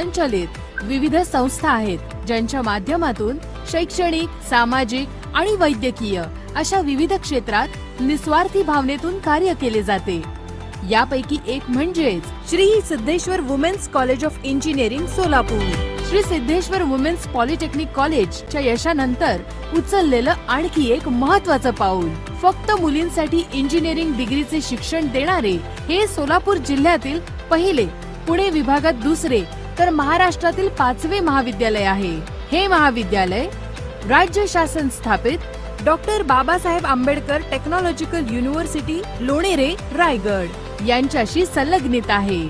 संचालित विविध संस्था आहेत, ज्यांच्या माध्यमातून शैक्षणिक, सामाजिक आणि वैद्यकीय अशा विविध क्षेत्रात निस्वार्थी भावनेतून कार्य केले जाते। यापैकी एक म्हणजेच Shri Siddheshwar women's college of engineering Solapur. Shri Siddheshwar women's polytechnic कॉलेजच्या यशानंतर उचललेलं आणखी एक महत्त्वाचं पाऊल। फक्त मुलींसाठी इंजिनिअरिंग डिग्रीचे शिक्षण देणारे हे सोलापूर जिल्ह्यातील पहिले, पुणे विभागात दुसरे तर महाराष्ट्रातील 5वे महाविद्यालय आहे। हे महाविद्यालय राज्य शासन स्थापित doctor Babasaheb Ambedkar technological university Lonere Raigad यांच्याशी संलग्नित आहे।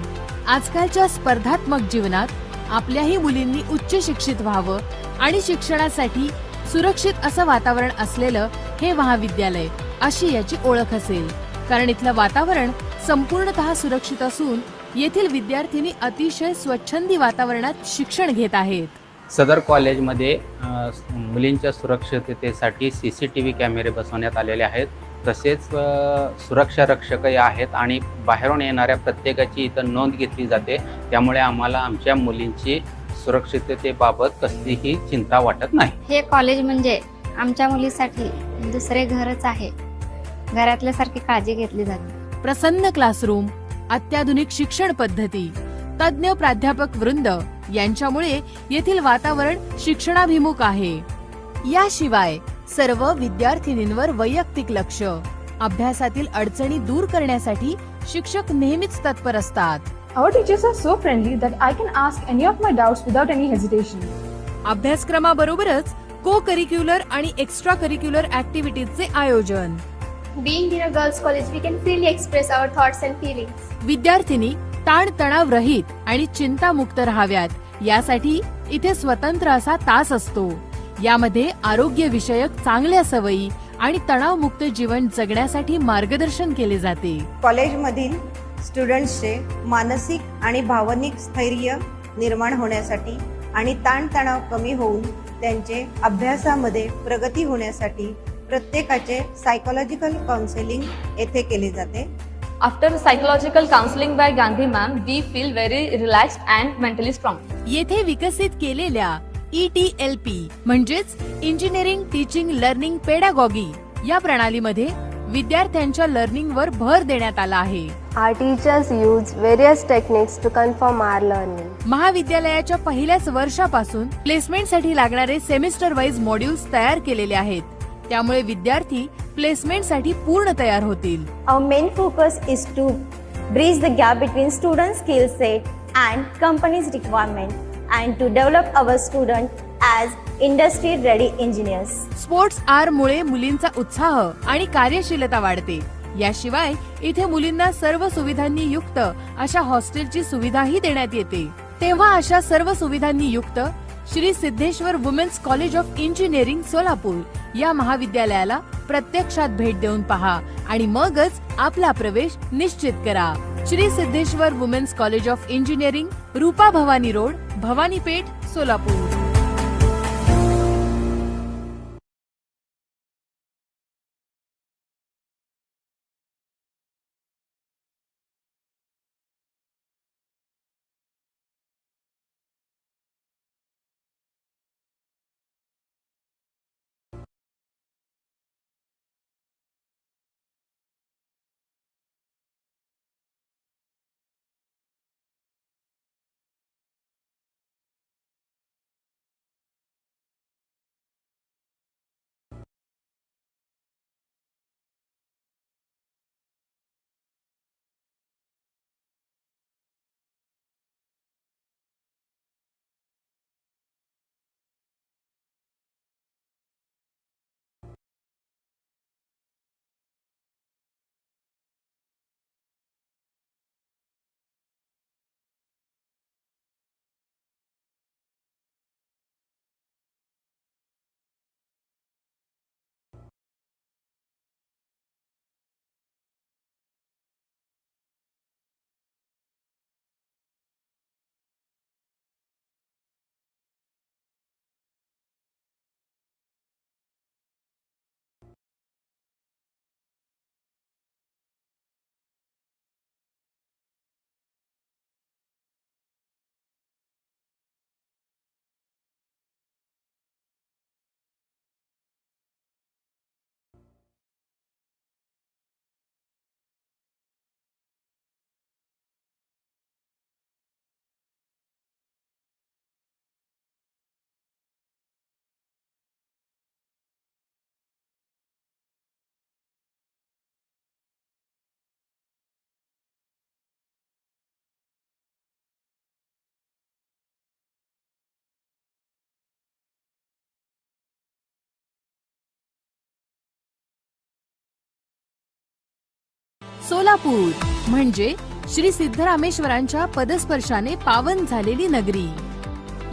आजकालच्या स्पर्धात्मक जीवनात आपल्याही मुलींनी उच्च शिक्षित व्हावं आणि शिक्षणासाठी सुरक्षित असं वातावरण असलेलं हे महाविद्यालय अशी याची ओळख असेल, कारण इथलं वातावरण संपूर्णतः सुरक्षित असून येथील विद्यार्थिनी अतिशय स्वच्छंदी वातावरणात शिक्षण घेत आहेत। सदर कॉलेजमध्ये मुलींच्या सुरक्षिततेसाठी CCTV कॅमेरे बसवण्यात आलेले आहेत। तसेच सुरक्षा रक्षकही आहेत आणि बाहेरून येणाऱ्या प्रत्येकाची इथं नोंद घेतली जाते। त्यामुळे आम्हाला आमच्या मुलींची सुरक्षिततेबाबत कसलीही चिंता वाटत नाही। हे कॉलेज म्हणजे आमच्या मुलीसाठी दुसरे घरच आहे। घरातल्यासारखी काळजी घेतली जाते। प्रसन्न क्लासरूम, अत्याधुनिक शिक्षण पद्धती, तज्ञ प्राध्यापक वृंद यांच्यामुळे येथील वातावरण शिक्षणाभिमुख आहे। याशिवाय सर्व विद्यार्थिनींवर वैयक्तिक लक्ष, अभ्यासातील अडचणी दूर करण्यासाठी शिक्षक नेहमीच तत्पर असतात। Our teachers are so friendly that I can ask any of my doubts without any hesitation. अभ्यासक्रमाबरोबरच को करिक्युलर आणि एक्स्ट्रा करिक्युलर ऍक्टिव्हिटीजचे आयोजन। Being in a girls' college, we can freely express our thoughts and feelings. विद्यार्थिनी ताणतणाव रहित आणि चिंतामुक्त राहाव्यात यासाठी इथे स्वतंत्र असा तास असतो। यामध्ये आरोग्य विषयक चांगल्या सवयी आणि तणावमुक्त जीवन जगण्यासाठी मार्गदर्शन केले जाते। कॉलेजमधील स्टुडंट्सचे मानसिक आणि भावनिक स्थैर्य निर्माण होण्यासाठी आणि ताणतणाव कमी होऊन त्यांचे अभ्यासामध्ये प्रगती होण्यासाठी प्रत्येकाचे सायकोलॉजिकल काउन्सिलिंग येथे केले जाते। After psychological counseling by Gandhi ma'am, we feel very relaxed and mentally strong. येथे विकसित केलेल्या ETLP म्हणजेच इंजिनिअरिंग टीचिंग लर्निंग पेडागॉगी या प्रणालीमध्ये विद्यार्थ्यांच्या लर्निंग वर भर देण्यात आला आहे। Our teachers use various techniques to confirm our learning. महाविद्यालयाच्या पहिल्याच वर्षापासून प्लेसमेंटसाठी लागणारे सेमिस्टर वाईज मॉड्यूल्स तयार केलेले आहेत, त्यामुळे विद्यार्थी प्लेसमेंटसाठी पूर्ण तयार होतील। Our main focus is to bridge the gap between student skill set and company's requirement and to develop our student as industry ready engineers. Sports आर मुळे मुलींचा उत्साह आणि कार्यशीलता वाढते। याशिवाय इथे मुलींना सर्व सुविधांनी युक्त अशा हॉस्टेलची सुविधाही देण्यात येते। तेव्हा अशा सर्व सुविधांनी युक्त Shri Siddheshwar women's college of engineering Solapur या महाविद्यालयाला प्रत्यक्षात भेट देऊन पहा आणि मगच आपला प्रवेश निश्चित करा। Shri Siddheshwar women's college of engineering, Rupa Bhavani road, Bhavanipeth, Solapur. Solapur म्हणजे श्री सिद्धरामेश्वरांच्या पदस्पर्शाने पावन झालेली नगरी.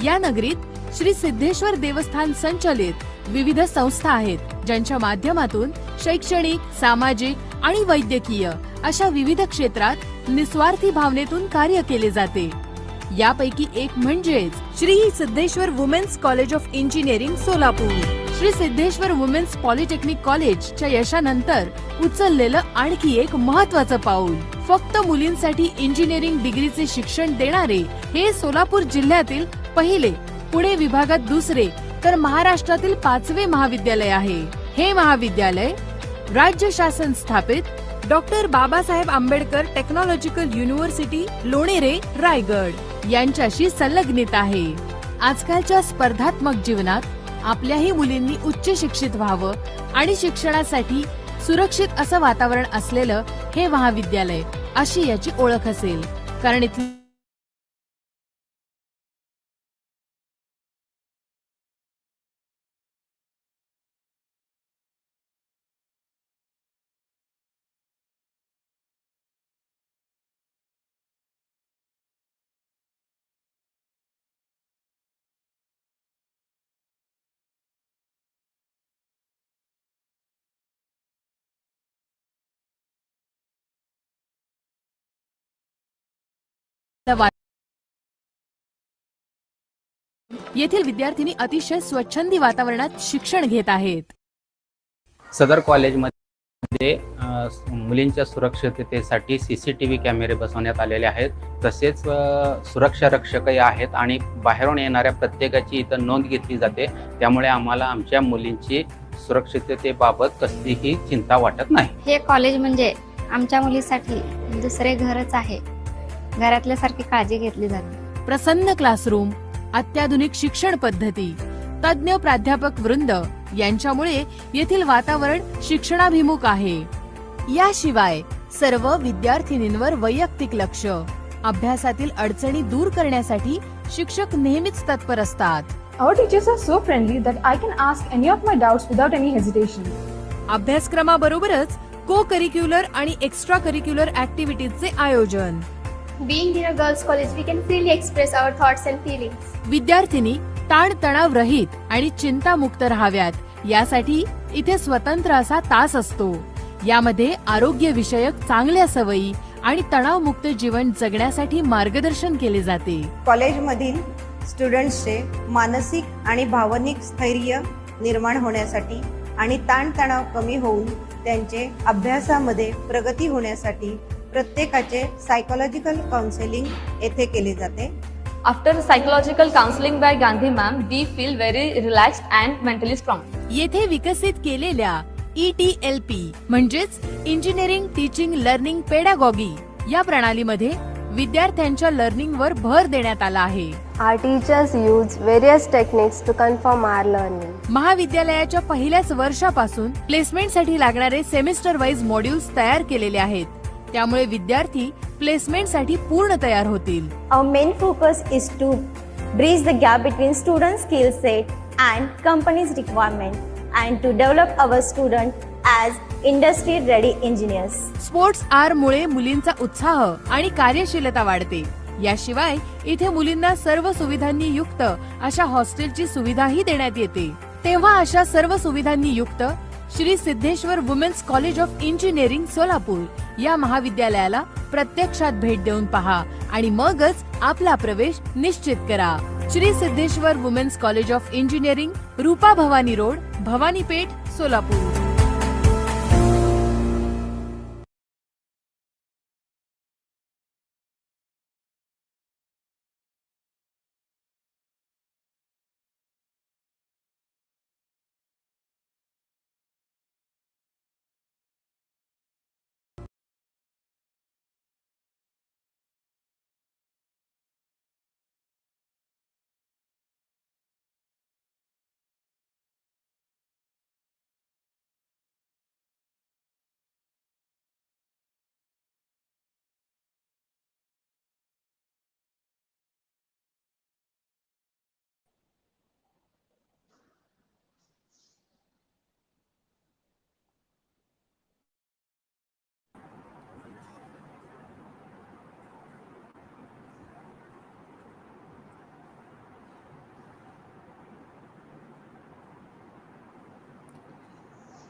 या नगरीत श्री सिद्धेश्वर देवस्थान संचलित विविध संस्था आहेत, ज्यांच्या माध्यमातून शैक्षणिक, सामाजिक आणि वैद्यकीय अशा विविध क्षेत्रात निस्वार्थी भावनेतून कार्य केले जाते. यापैकी एक म्हणजेच Shri Siddheshwar women's college of engineering Solapur. Shri Siddheshwar women's polytechnic कॉलेजच्या यशानंतर उचललेलं आणखी एक महत्त्वाचं पाऊल. फक्त मुलींसाठी इंजिनिअरिंग डिग्रीचे शिक्षण देणारे हे सोलापूर जिल्ह्यातील पहिले, पुणे विभागात दुसरे तर महाराष्ट्रातील 5वे महाविद्यालय आहे. हे महाविद्यालय राज्य शासन स्थापित doctor Babasaheb Ambedkar technological university Lonere Raigad यांच्याशी संलग्नित आहे. आजकालच्या स्पर्धात्मक जीवनात आपल्याही मुलींनी उच्च शिक्षित व्हावं आणि शिक्षणासाठी सुरक्षित असं वातावरण असलेलं हे महाविद्यालय अशी याची ओळख असेल, कारण इथली येथील विद्यार्थिनी अतिशय स्वच्छंदी वातावरणात शिक्षण घेत आहेत. सदर कॉलेजमध्ये मुलींच्या सुरक्षिततेसाठी CCTV कॅमेरे बसवण्यात आलेले आहेत. तसेच सुरक्षा रक्षकही आहेत आणि बाहेरून येणाऱ्या प्रत्येकाची इथं नोंद घेतली जाते. त्यामुळे आम्हाला आमच्या मुलींची सुरक्षिततेबाबत कसलीही चिंता वाटत नाही. हे कॉलेज म्हणजे आमच्या मुलीसाठी दुसरे घरच आहे. घरातल्यासारखी काळजी घेतली जाते. प्रसन्न क्लासरूम, अत्याधुनिक शिक्षण पद्धती, तज्ञ प्राध्यापक वृंद यांच्यामुळे येथील वातावरण शिक्षणाभिमुख आहे. याशिवाय सर्व विद्यार्थिनींवर वैयक्तिक लक्ष, अभ्यासातील अडचणी दूर करण्यासाठी शिक्षक नेहमीच तत्पर असतात. Our teachers are so friendly that I can ask any of my doubts without any hesitation. अभ्यासक्रमाबरोबरच को करिक्युलर आणि एक्स्ट्रा करिक्युलर ऍक्टिव्हिटीजचे आयोजन. Being in a girls' college, we can freely express our thoughts and feelings. विद्यार्थिनी ताणतणाव रहित आणि चिंतामुक्त राहाव्यात यासाठी इथे स्वतंत्र असा तास असतो. यामध्ये आरोग्य विषयक चांगल्या सवयी आणि तणावमुक्त जीवन जगण्यासाठी मार्गदर्शन केले जाते. कॉलेजमधील स्टुडंट्सचे मानसिक आणि भावनिक स्थैर्य निर्माण होण्यासाठी आणि ताणतणाव कमी होऊन त्यांचे अभ्यासामध्ये प्रगती होण्यासाठी प्रत्येकाचे सायकोलॉजिकल काउन्सिलिंग येथे केले जाते. After psychological counseling by Gandhi ma'am, we feel very relaxed and mentally strong. येथे विकसित केलेल्या ETLP म्हणजेच इंजिनिअरिंग टीचिंग लर्निंग पेडागॉगी या प्रणालीमध्ये विद्यार्थ्यांच्या लर्निंगवर भर देण्यात आला आहे. Our teachers use various techniques to confirm our learning. महाविद्यालयाच्या पहिल्याच वर्षापासून प्लेसमेंटसाठी लागणारे सेमिस्टर वाईज मॉड्यूल्स तयार केलेले आहेत. त्यामुळे विद्यार्थी प्लेसमेंटसाठी पूर्ण तयार होतील. Our main focus is to bridge the gap between student skill set and company's requirement and to develop our student as industry ready engineers. Sports आर मुळे मुलींचा उत्साह आणि कार्यशीलता वाढते. याशिवाय इथे मुलींना सर्व सुविधांनी युक्त अशा हॉस्टेलची सुविधाही देण्यात येते. तेव्हा अशा सर्व सुविधांनी युक्त Shri Siddheshwar women's college of engineering Solapur या महाविद्यालयाला प्रत्यक्षात भेट देऊन पहा आणि मगच आपला प्रवेश निश्चित करा. Shri Siddheshwar women's college of engineering, Rupa Bhavani road, Bhavanipeth, Solapur.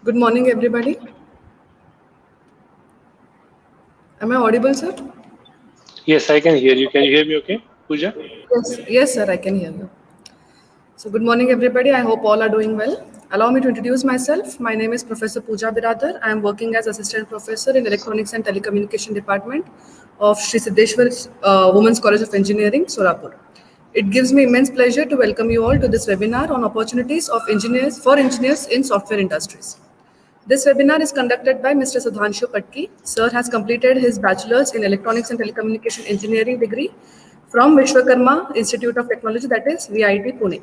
Good morning, everybody. Am I audible, sir? Yes, I can hear you. Can you hear me okay, Pooja? Yes, sir, I can hear you. So, good morning, everybody. I hope all are doing well. Allow me to introduce myself. My name is Professor Pooja Biradar. I am working as Assistant Professor in Electronics and Telecommunication Department of Sri Siddheshwar Women's College of Engineering, Solapur. It gives me immense pleasure to welcome you all to this webinar on opportunities of engineers for engineers in software industries. This webinar is conducted by Mr. Sudhanshu Patki. Sir has completed his bachelor's in Electronics and Telecommunication Engineering degree from Vishwakarma Institute of Technology, that is VIT Pune.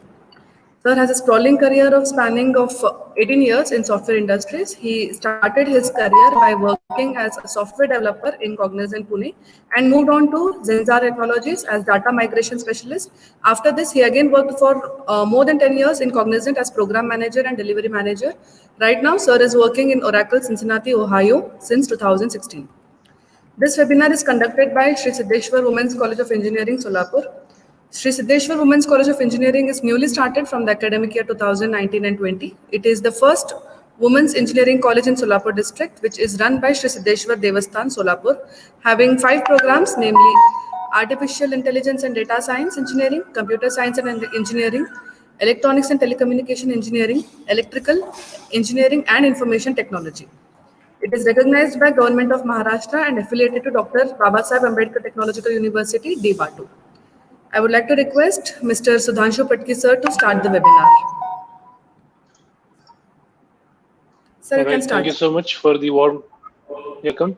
Sir has a sprawling career of spanning of 18 years in software industries. He started his career by working as a software developer in Cognizant Pune and moved on to Zenzar Technologies as data migration specialist. After this, he again worked for more than 10 years in Cognizant as program manager and delivery manager. Right now, Sir is working in Oracle, Cincinnati, Ohio since 2016. This webinar is conducted by Sri Siddheshwar Women's College of Engineering, Solapur. Sri Siddheshwar Women's College of Engineering is newly started from the academic year 2019 and 20. It is the first women's engineering college in Solapur district, which is run by Sri Siddheshwar Devasthan, Solapur, having 5 programs, namely Artificial Intelligence and Data Science Engineering, Computer Science and Engineering, Electronics and Telecommunication Engineering, Electrical Engineering and Information Technology. It is recognized by Government of Maharashtra and affiliated to Dr. Babasaheb Ambedkar Technological University, D-Batu. I would like to request Mr. Sudhanshu Patki sir to start the webinar. Sir, you can start. Thank you so much for the warm welcome.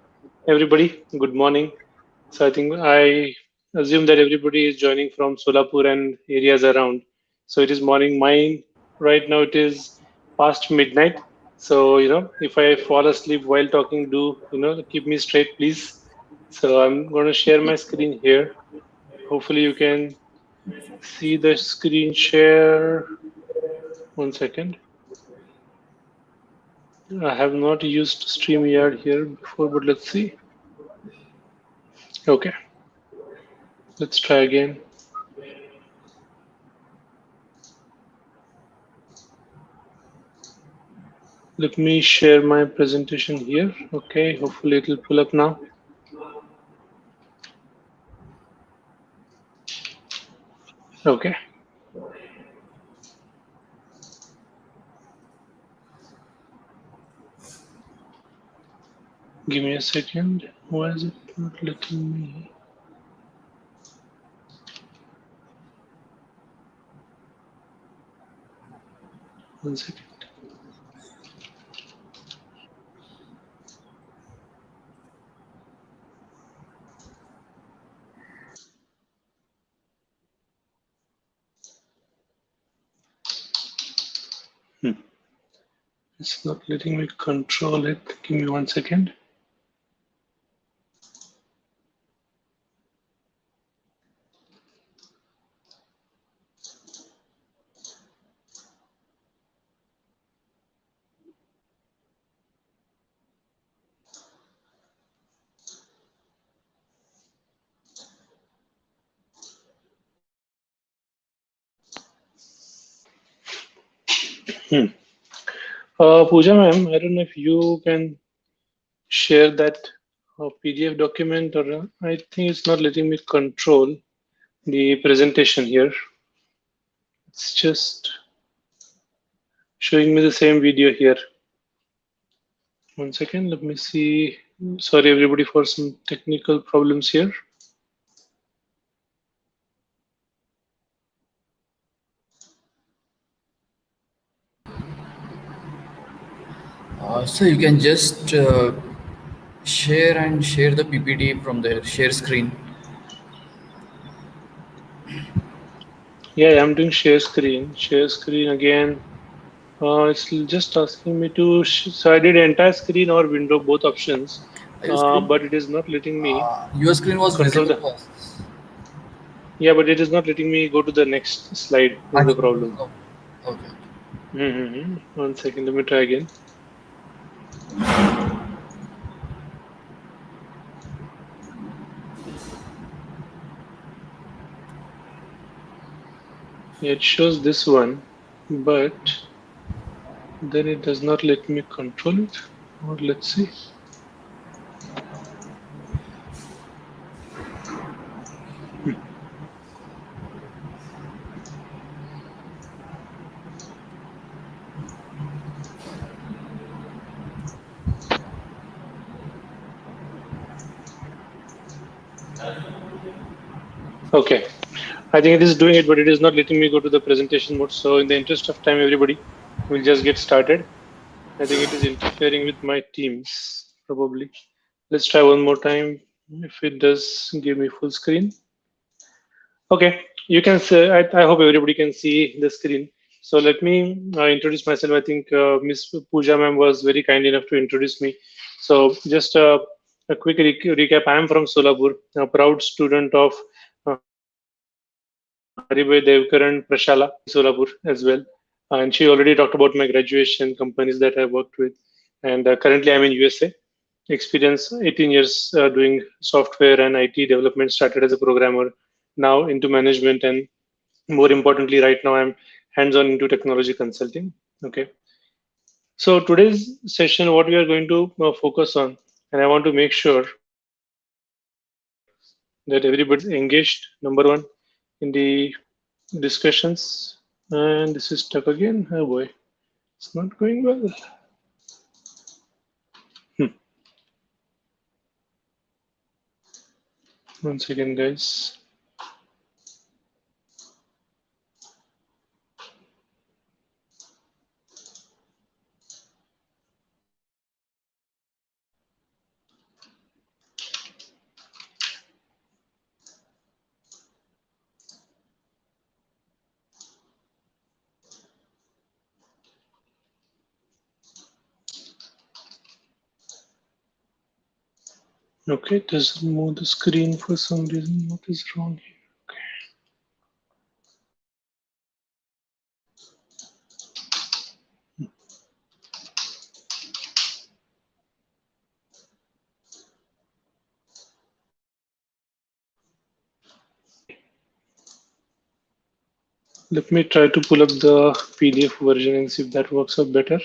Everybody, good morning. So I assume that everybody is joining from Solapur and areas around. So it is morning. Mine right now it is past midnight. So if I fall asleep while talking, do keep me straight, please. So I'm going to share my screen here. Hopefully you can see the screen share. 1 second. I have not used StreamYard here before, but let's see. Okay, let's try again. Let me share my presentation here. Okay, hopefully it will pull up now. Okay. Give me a second. Why is it not letting me? One second. It's not letting me control it. Give me 1 second. Pooja ma'am, I don't know if you can share that PDF document, or I think it's not letting me control the presentation here. It's just showing me the same video here. 1 second, let me see. Sorry everybody for some technical problems here. So you can just share the PPT from the share screen. Yeah, I'm doing share screen. Share screen again. It's just asking me to. So I did entire screen or window, both options, but it is not letting me. Your screen was control visible the. first. Yeah, but it is not letting me go to the next slide. Is the problem? Okay. 1 second. Let me try again. Yeah, it shows this one, but Then it does not let me control it. Or let's see. Okay, I think it is doing it, but it is not letting me go to the presentation mode. So in the interest of time, everybody, we'll just get started. I think it is interfering with my Teams, probably. Let's try one more time. If it does give me full screen. Okay, you can say, I hope everybody can see the screen. So let me introduce myself. I think Miss Pooja ma'am was very kind enough to introduce me. So just a quick recap. I am from Solapur, a proud student of Haribhai Devkaran Prashala, Solapur as well. And she already talked about my graduation, companies that I worked with. And currently I'm in USA. Experience 18 years doing software and IT development, started as a programmer, now into management, and more importantly, right now I'm hands-on into technology consulting. Okay. So today's session, what we are going to focus on, and I want to make sure that everybody's engaged, number one, in the discussions. And this is stuck again. Oh boy, it's not going well. Hmm. One second, guys. Okay, it doesn't move the screen for some reason. What is wrong here? Let me try to pull up the PDF version and see if that works out better.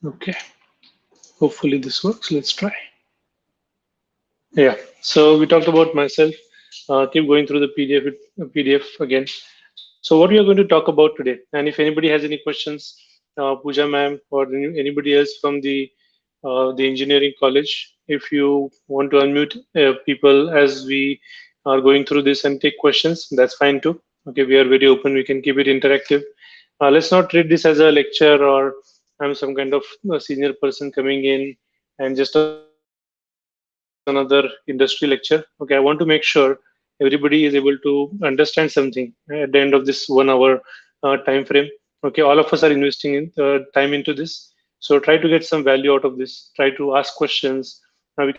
Okay, hopefully this works. Let's try. Yeah, so we talked about myself. Keep going through the PDF again. So what we are going to talk about today, and if anybody has any questions, Pooja ma'am or anybody else from the engineering college, if you want to unmute people as we are going through this and take questions, that's fine too. Okay, we are very open. We can keep it interactive. Let's not treat this as a lecture or I'm some kind of senior person coming in and just another industry lecture. Okay, I want to make sure everybody is able to understand something at the end of this 1 hour time frame. Okay, all of us are investing in time into this. So try to get some value out of this. Try to ask questions. We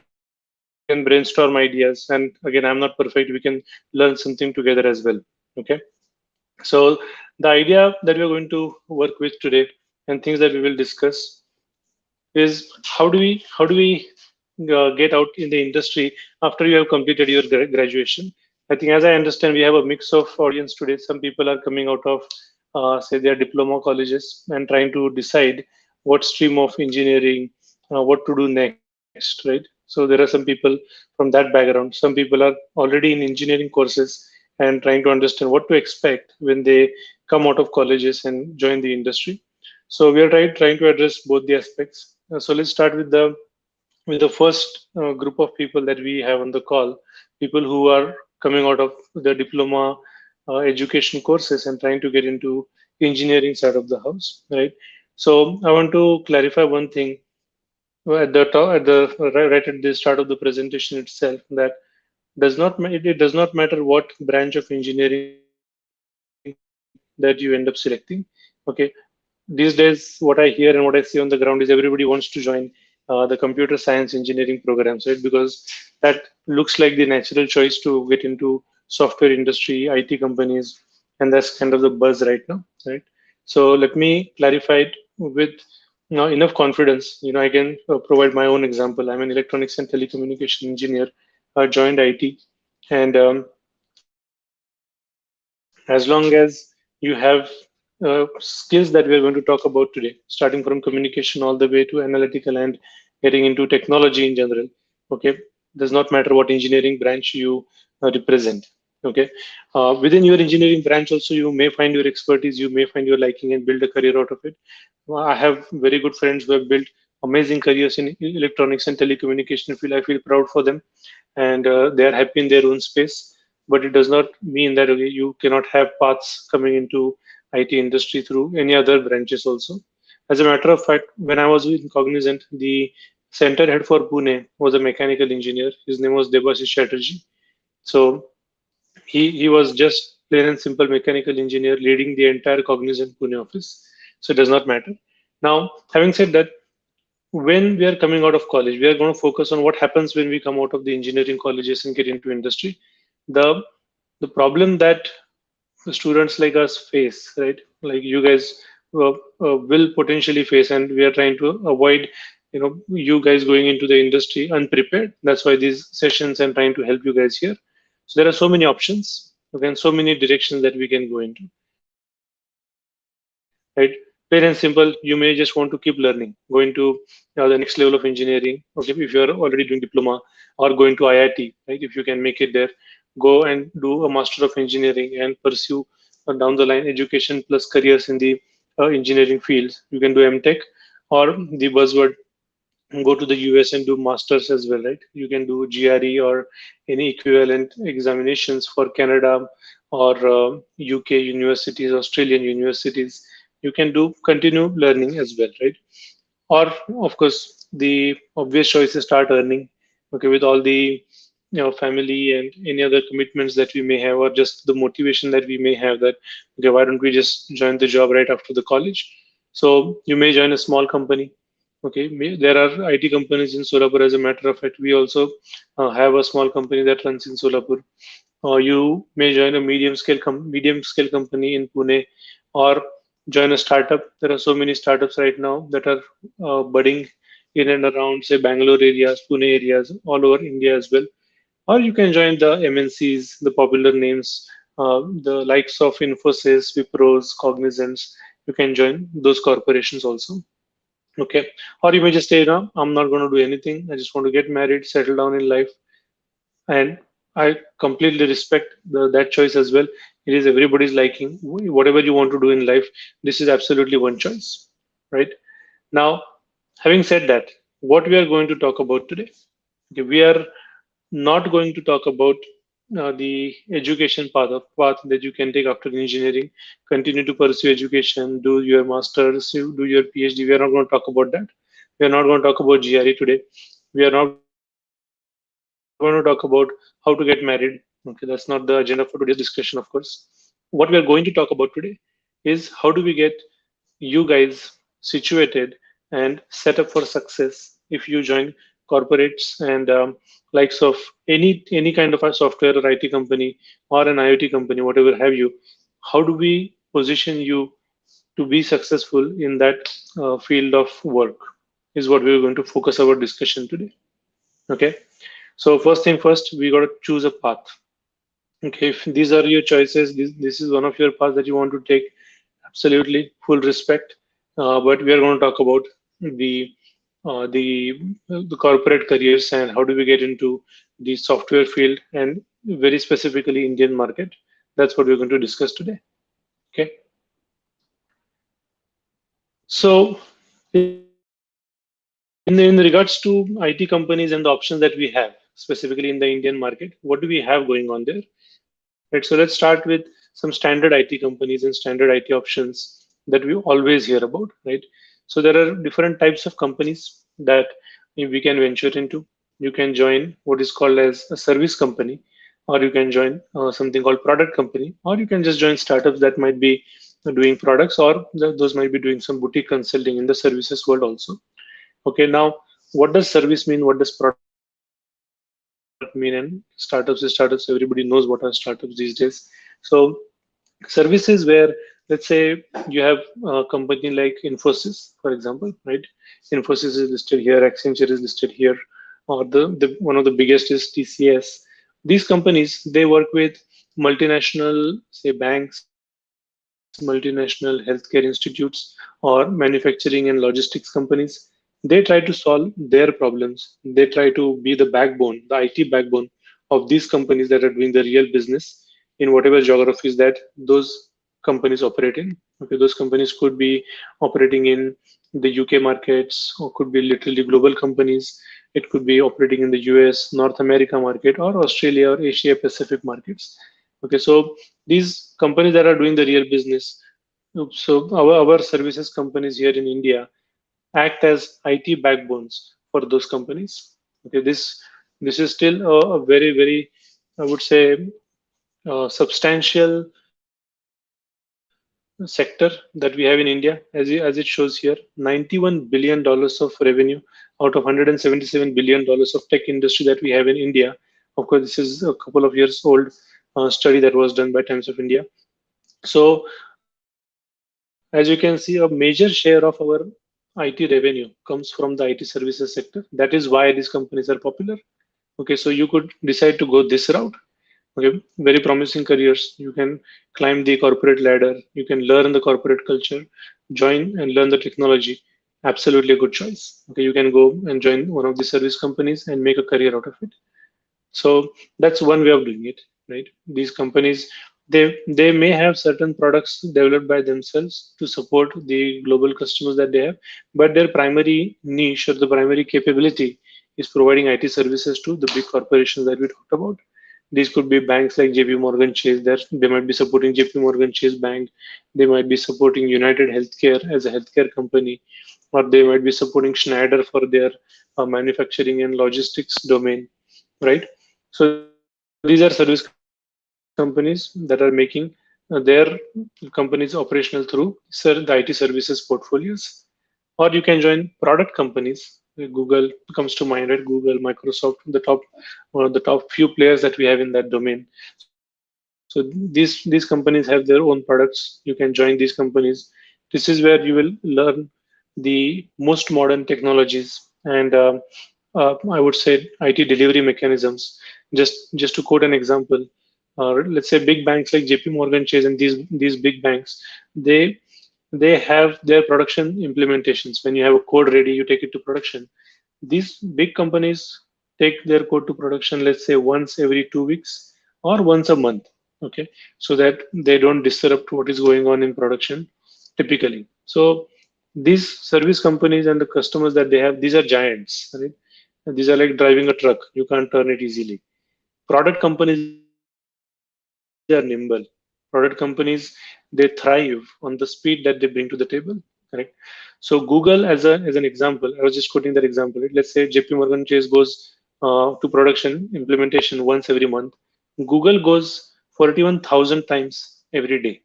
can brainstorm ideas. And again, I'm not perfect. We can learn something together as well. Okay. So the idea that we are going to work with today and things that we will discuss is how do we get out in the industry after you have completed your graduation. I think, as I understand, we have a mix of audience today. Some people are coming out of say their diploma colleges and trying to decide what stream of engineering, what to do next, right? So there are some people from that background. Some people are already in engineering courses and trying to understand what to expect when they come out of colleges and join the industry. So we are trying to address both the aspects. So let's start with the first group of people that we have on the call, people who are coming out of the diploma education courses and trying to get into engineering side of the house, right? So I want to clarify one thing at the top, right at the start of the presentation itself, that it does not matter what branch of engineering that you end up selecting. If you are Okay, these days what I hear and what I see on the ground is everybody wants to join the computer science engineering programs, right? Because that looks like the natural choice to get into software industry, IT companies, and that's kind of the buzz right now, right? So let me clarify it with enough confidence. I can provide my own example. I'm an electronics and telecommunication engineer. I joined IT, and as long as you have skills that we are going to talk about today, starting from communication all the way to analytical and getting into technology in general. Okay, does not matter what engineering branch you represent. Okay, within your engineering branch also you may find your expertise, you may find your liking and build a career out of it. I have very good friends who have built amazing careers in electronics and telecommunication field. I feel proud for them, and they are happy in their own space. But it does not mean that okay, you cannot have paths coming into IT industry through any other branches also. As a matter of fact, when I was in Cognizant, the center head for Pune was a mechanical engineer. His name was Debashish Chatterjee. So he was just plain and simple mechanical engineer leading the entire Cognizant Pune office. So it does not matter. Now, having said that, when we are coming out of college, we are going to focus on what happens when we come out of the engineering colleges and get into industry. The the problem that students like us face, right? Like you guys will potentially face, and we are trying to avoid, you guys going into the industry unprepared. That's why these sessions I'm trying to help you guys here. So there are so many options, okay, and so many directions that we can go into, right? Plain and simple, you may just want to keep learning, go into the next level of engineering. Okay, if you are already doing diploma or going to IIT, right? If you can make it there, go and do a master of engineering and pursue down the line education plus careers in the engineering fields. You can do MTech or the buzzword, go to the US and do masters as well, right? You can do GRE or any equivalent examinations for Canada or UK universities, Australian universities. You can do continue learning as well, right? Or of course, the obvious choice is start earning. Okay, with all the family and any other commitments that we may have, or just the motivation that we may have that okay, why don't we just join the job right after the college? So you may join a small company. Okay, there are IT companies in Solapur. As a matter of fact, we also have a small company that runs in Solapur. Or you may join a medium scale company in Pune, or join a startup. There are so many startups right now that are budding in and around, say, Bangalore areas, Pune areas, all over India as well. Or you can join the MNCs, the popular names, the likes of Infosys, Wipros, Cognizants. You can join those corporations also. Okay. Or you may just say, no, I'm not going to do anything. I just want to get married, settle down in life. And I completely respect that choice as well. It is everybody's liking. Whatever you want to do in life, this is absolutely one choice, right? Now, having said that, what we are going to talk about today, okay, we are not going to talk about the education path that you can take after engineering. Continue to pursue education, do your masters, do your PhD. We are not going to talk about that. We are not going to talk about GRE today. We are not going to talk about how to get married. Okay, that's not the agenda for today's discussion, of course. What we are going to talk about today is how do we get you guys situated and set up for success if you join corporates and likes of any kind of a software or IT company or an IoT company, whatever have you. How do we position you to be successful in that field of work is what we're going to focus our discussion today. Okay. So first thing first, we got to choose a path. Okay, if these are your choices, this is one of your paths that you want to take, absolutely full respect. But we are going to talk about the the corporate careers and how do we get into the software field and very specifically Indian market. That's what we're going to discuss today. Okay. So in regards to IT companies and the options that we have, specifically in the Indian market, what do we have going on there? Right. So let's start with some standard IT companies and standard IT options that we always hear about, right? So there are different types of companies that we can venture into. You can join what is called as a service company, or you can join something called product company, or you can just join startups that might be doing products, or those might be doing some boutique consulting in the services world also. Okay, now what does service mean? What does product mean? And startups is startups. Everybody knows what are startups these days. So services where, let's say you have a company like Infosys, for example, right? Infosys is listed here, Accenture is listed here, or the one of the biggest is TCS. These companies, they work with multinational, say banks, multinational healthcare institutes, or manufacturing and logistics companies. They try to solve their problems. They try to be the backbone, the IT backbone of these companies that are doing the real business in whatever geographies that those companies operate in. Okay, those companies could be operating in the UK markets, or could be literally global companies. It could be operating in the US, North America market, or Australia or Asia Pacific markets. Okay, so these companies that are doing the real business, so our services companies here in India act as IT backbones for those companies. Okay, this is still a very, very, I would say, substantial sector that we have in India. As it shows here, $91 billion of revenue out of $177 billion of tech industry that we have in India. Of course, this is a couple of years old study that was done by Times of India. So as you can see, a major share of our IT revenue comes from the IT services sector. That is why these companies are popular. Okay, so you could decide to go this route. Okay, very promising careers. You can climb the corporate ladder. You can learn the corporate culture, join and learn the technology. Absolutely a good choice. Okay, you can go and join one of the service companies and make a career out of it. So that's one way of doing it, right? These companies, they may have certain products developed by themselves to support the global customers that they have, but their primary niche or the primary capability is providing IT services to the big corporations that we talked about. These could be banks like JP Morgan Chase. They might be supporting JP Morgan Chase Bank. They might be supporting United Healthcare as a healthcare company, or they might be supporting Schneider for their manufacturing and logistics domain, right? So these are service companies that are making their companies operational through the IT services portfolios. Or you can join product companies. Google comes to mind, right? Google, Microsoft, one of the top few players that we have in that domain. So these companies have their own products. You can join these companies. This is where you will learn the most modern technologies and I would say IT delivery mechanisms. Just to quote an example, let's say big banks like JP Morgan Chase and these big banks, they have their production implementations. When you have a code ready, you take it to production. These big companies take their code to production, let's say once every 2 weeks or once a month. Okay, so that they don't disrupt what is going on in production typically. So these service companies and the customers that they have, these are giants, right? These are like driving a truck. You can't turn it easily. Product companies are nimble. Product companies, they thrive on the speed that they bring to the table. Correct. So Google, as an example, I was just quoting that example. Right? Let's say JP Morgan Chase goes to production implementation once every month. Google goes 41,000 times every day.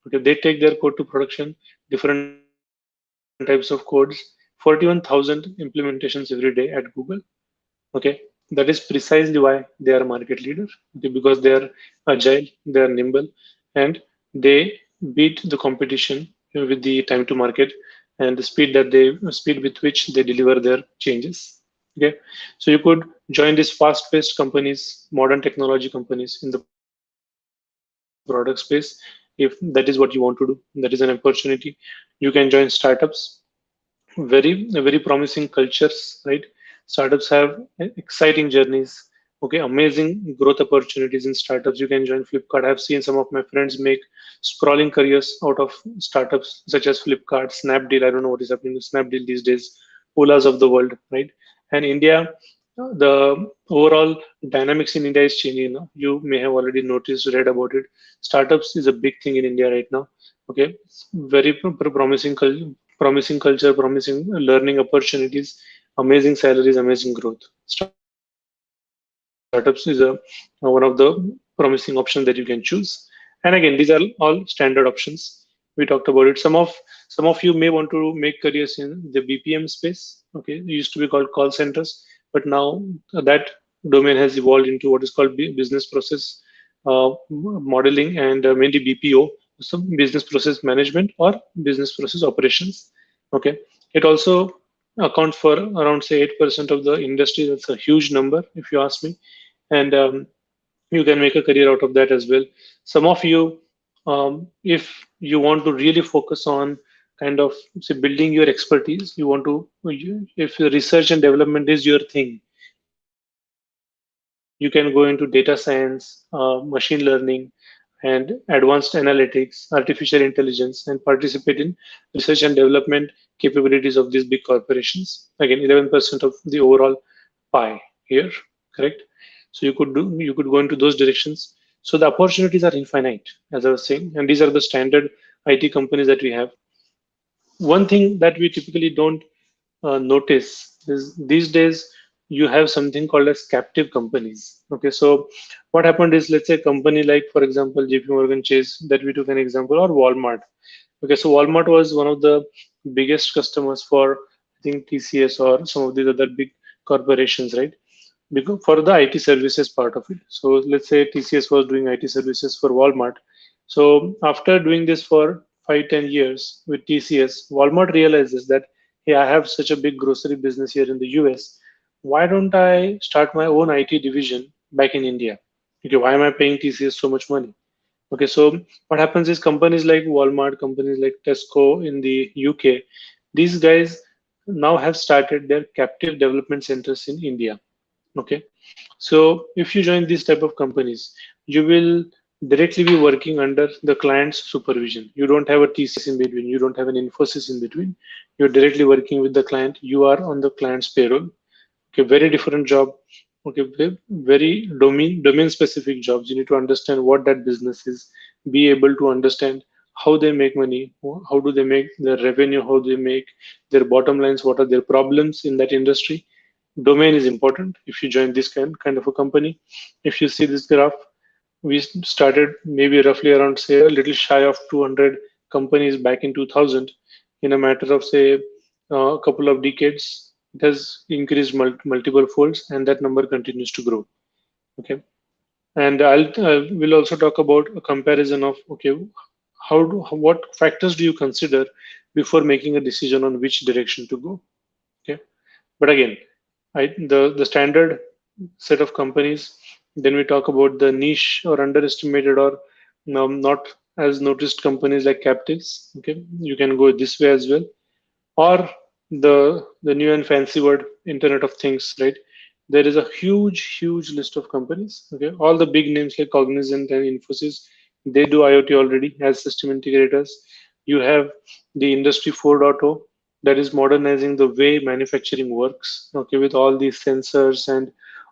Okay, they take their code to production, different types of codes, 41,000 implementations every day at Google. Okay, that is precisely why they are a market leader. Okay, because they are agile, they are nimble, and they beat the competition with the time to market and the speed with which they deliver their changes. Okay, so you could join these fast-paced companies, modern technology companies in the product space if that is what you want to do. That is an opportunity. You can join startups, very promising cultures, right? Startups have exciting journeys. Okay, amazing growth opportunities in startups. You can join Flipkart. I've seen some of my friends make sprawling careers out of startups such as Flipkart, Snapdeal. I don't know what is happening with Snapdeal these days. Ola's of the world, right? And India, the overall dynamics in India is changing now. You may have already noticed, read about it. Startups is a big thing in India right now. Okay, very promising culture, promising learning opportunities, amazing salaries, amazing growth. Startups is one of the promising options that you can choose. And again, these are all standard options. we talked about it. Some of you may want to make careers in the BPM space. Okay, it used to be called call centers, but now that domain has evolved into what is called business process modeling and mainly BPO, some business process management or business process operations. Okay, it also accounts for around say 8% of the industry. That's a huge number if you ask me, and you can make a career out of that as well. Some of you, if you want to really focus on kind of say building your expertise, if research and development is your thing, you can go into data science, machine learning, and advanced analytics, artificial intelligence, and participate in research and development capabilities of these big corporations. Again, 11% of the overall pie here, correct? So you could go into those directions. So the opportunities are infinite, as I was saying, and these are the standard IT companies that we have. One thing that we typically don't notice is these days you have something called as captive companies. Okay, so what happened is, let's say a company like, for example, JP Morgan Chase, that we took an example, or Walmart. Okay, so Walmart was one of the biggest customers for, I think, TCS or some of these other big corporations, right? Because for the IT services part of it. So let's say TCS was doing IT services for Walmart. So after doing this for 5-10 years with TCS, Walmart realizes that, hey, I have such a big grocery business here in the US. Why don't I start my own IT division back in India? Okay, why am I paying TCS so much money? Okay, so what happens is companies like Walmart, companies like Tesco in the UK, these guys now have started their captive development centers in India. Okay, so if you join these type of companies, you will directly be working under the client's supervision. You don't have a TCS in between, you don't have an Infosys in between. You're directly working with the client. You are on the client's payroll. Okay, very different job. Okay, very domain specific jobs. You need to understand what that business is, be able to understand how they make money, how do they make their revenue, how they make their bottom lines, what are their problems in that industry. Domain is important if you join this kind of a company. If you see this graph, we started maybe roughly around say a little shy of 200 companies back in 2000. In a matter of say a couple of decades, it has increased multiple folds, and that number continues to grow. Okay, and will also talk about a comparison of, okay, what factors do you consider before making a decision on which direction to go. Okay, but again, the standard set of companies. Then we talk about the niche or underestimated or not as noticed companies like captives. Okay, you can go this way as well, or the new and fancy word Internet of Things. Right, there is a huge list of companies. Okay, all the big names like Cognizant and Infosys, they do IoT already as system integrators. You have the Industry 4.0 that is modernizing the way manufacturing works. Okay, with all these sensors and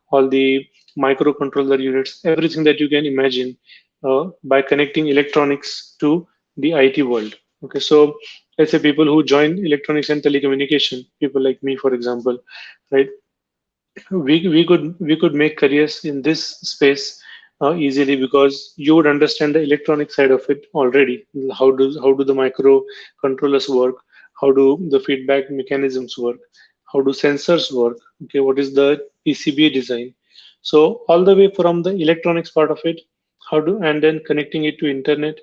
all the microcontroller units, everything that you can imagine, by connecting electronics to the IT world. Okay, so let's say people who join electronics and telecommunication, people like me, for example, right? We could make careers in this space easily, because you would understand the electronic side of it already. How do the microcontrollers work? How do the feedback mechanisms work? How do sensors work? Okay, what is the PCB design? So all the way from the electronics part of it, and then connecting it to internet,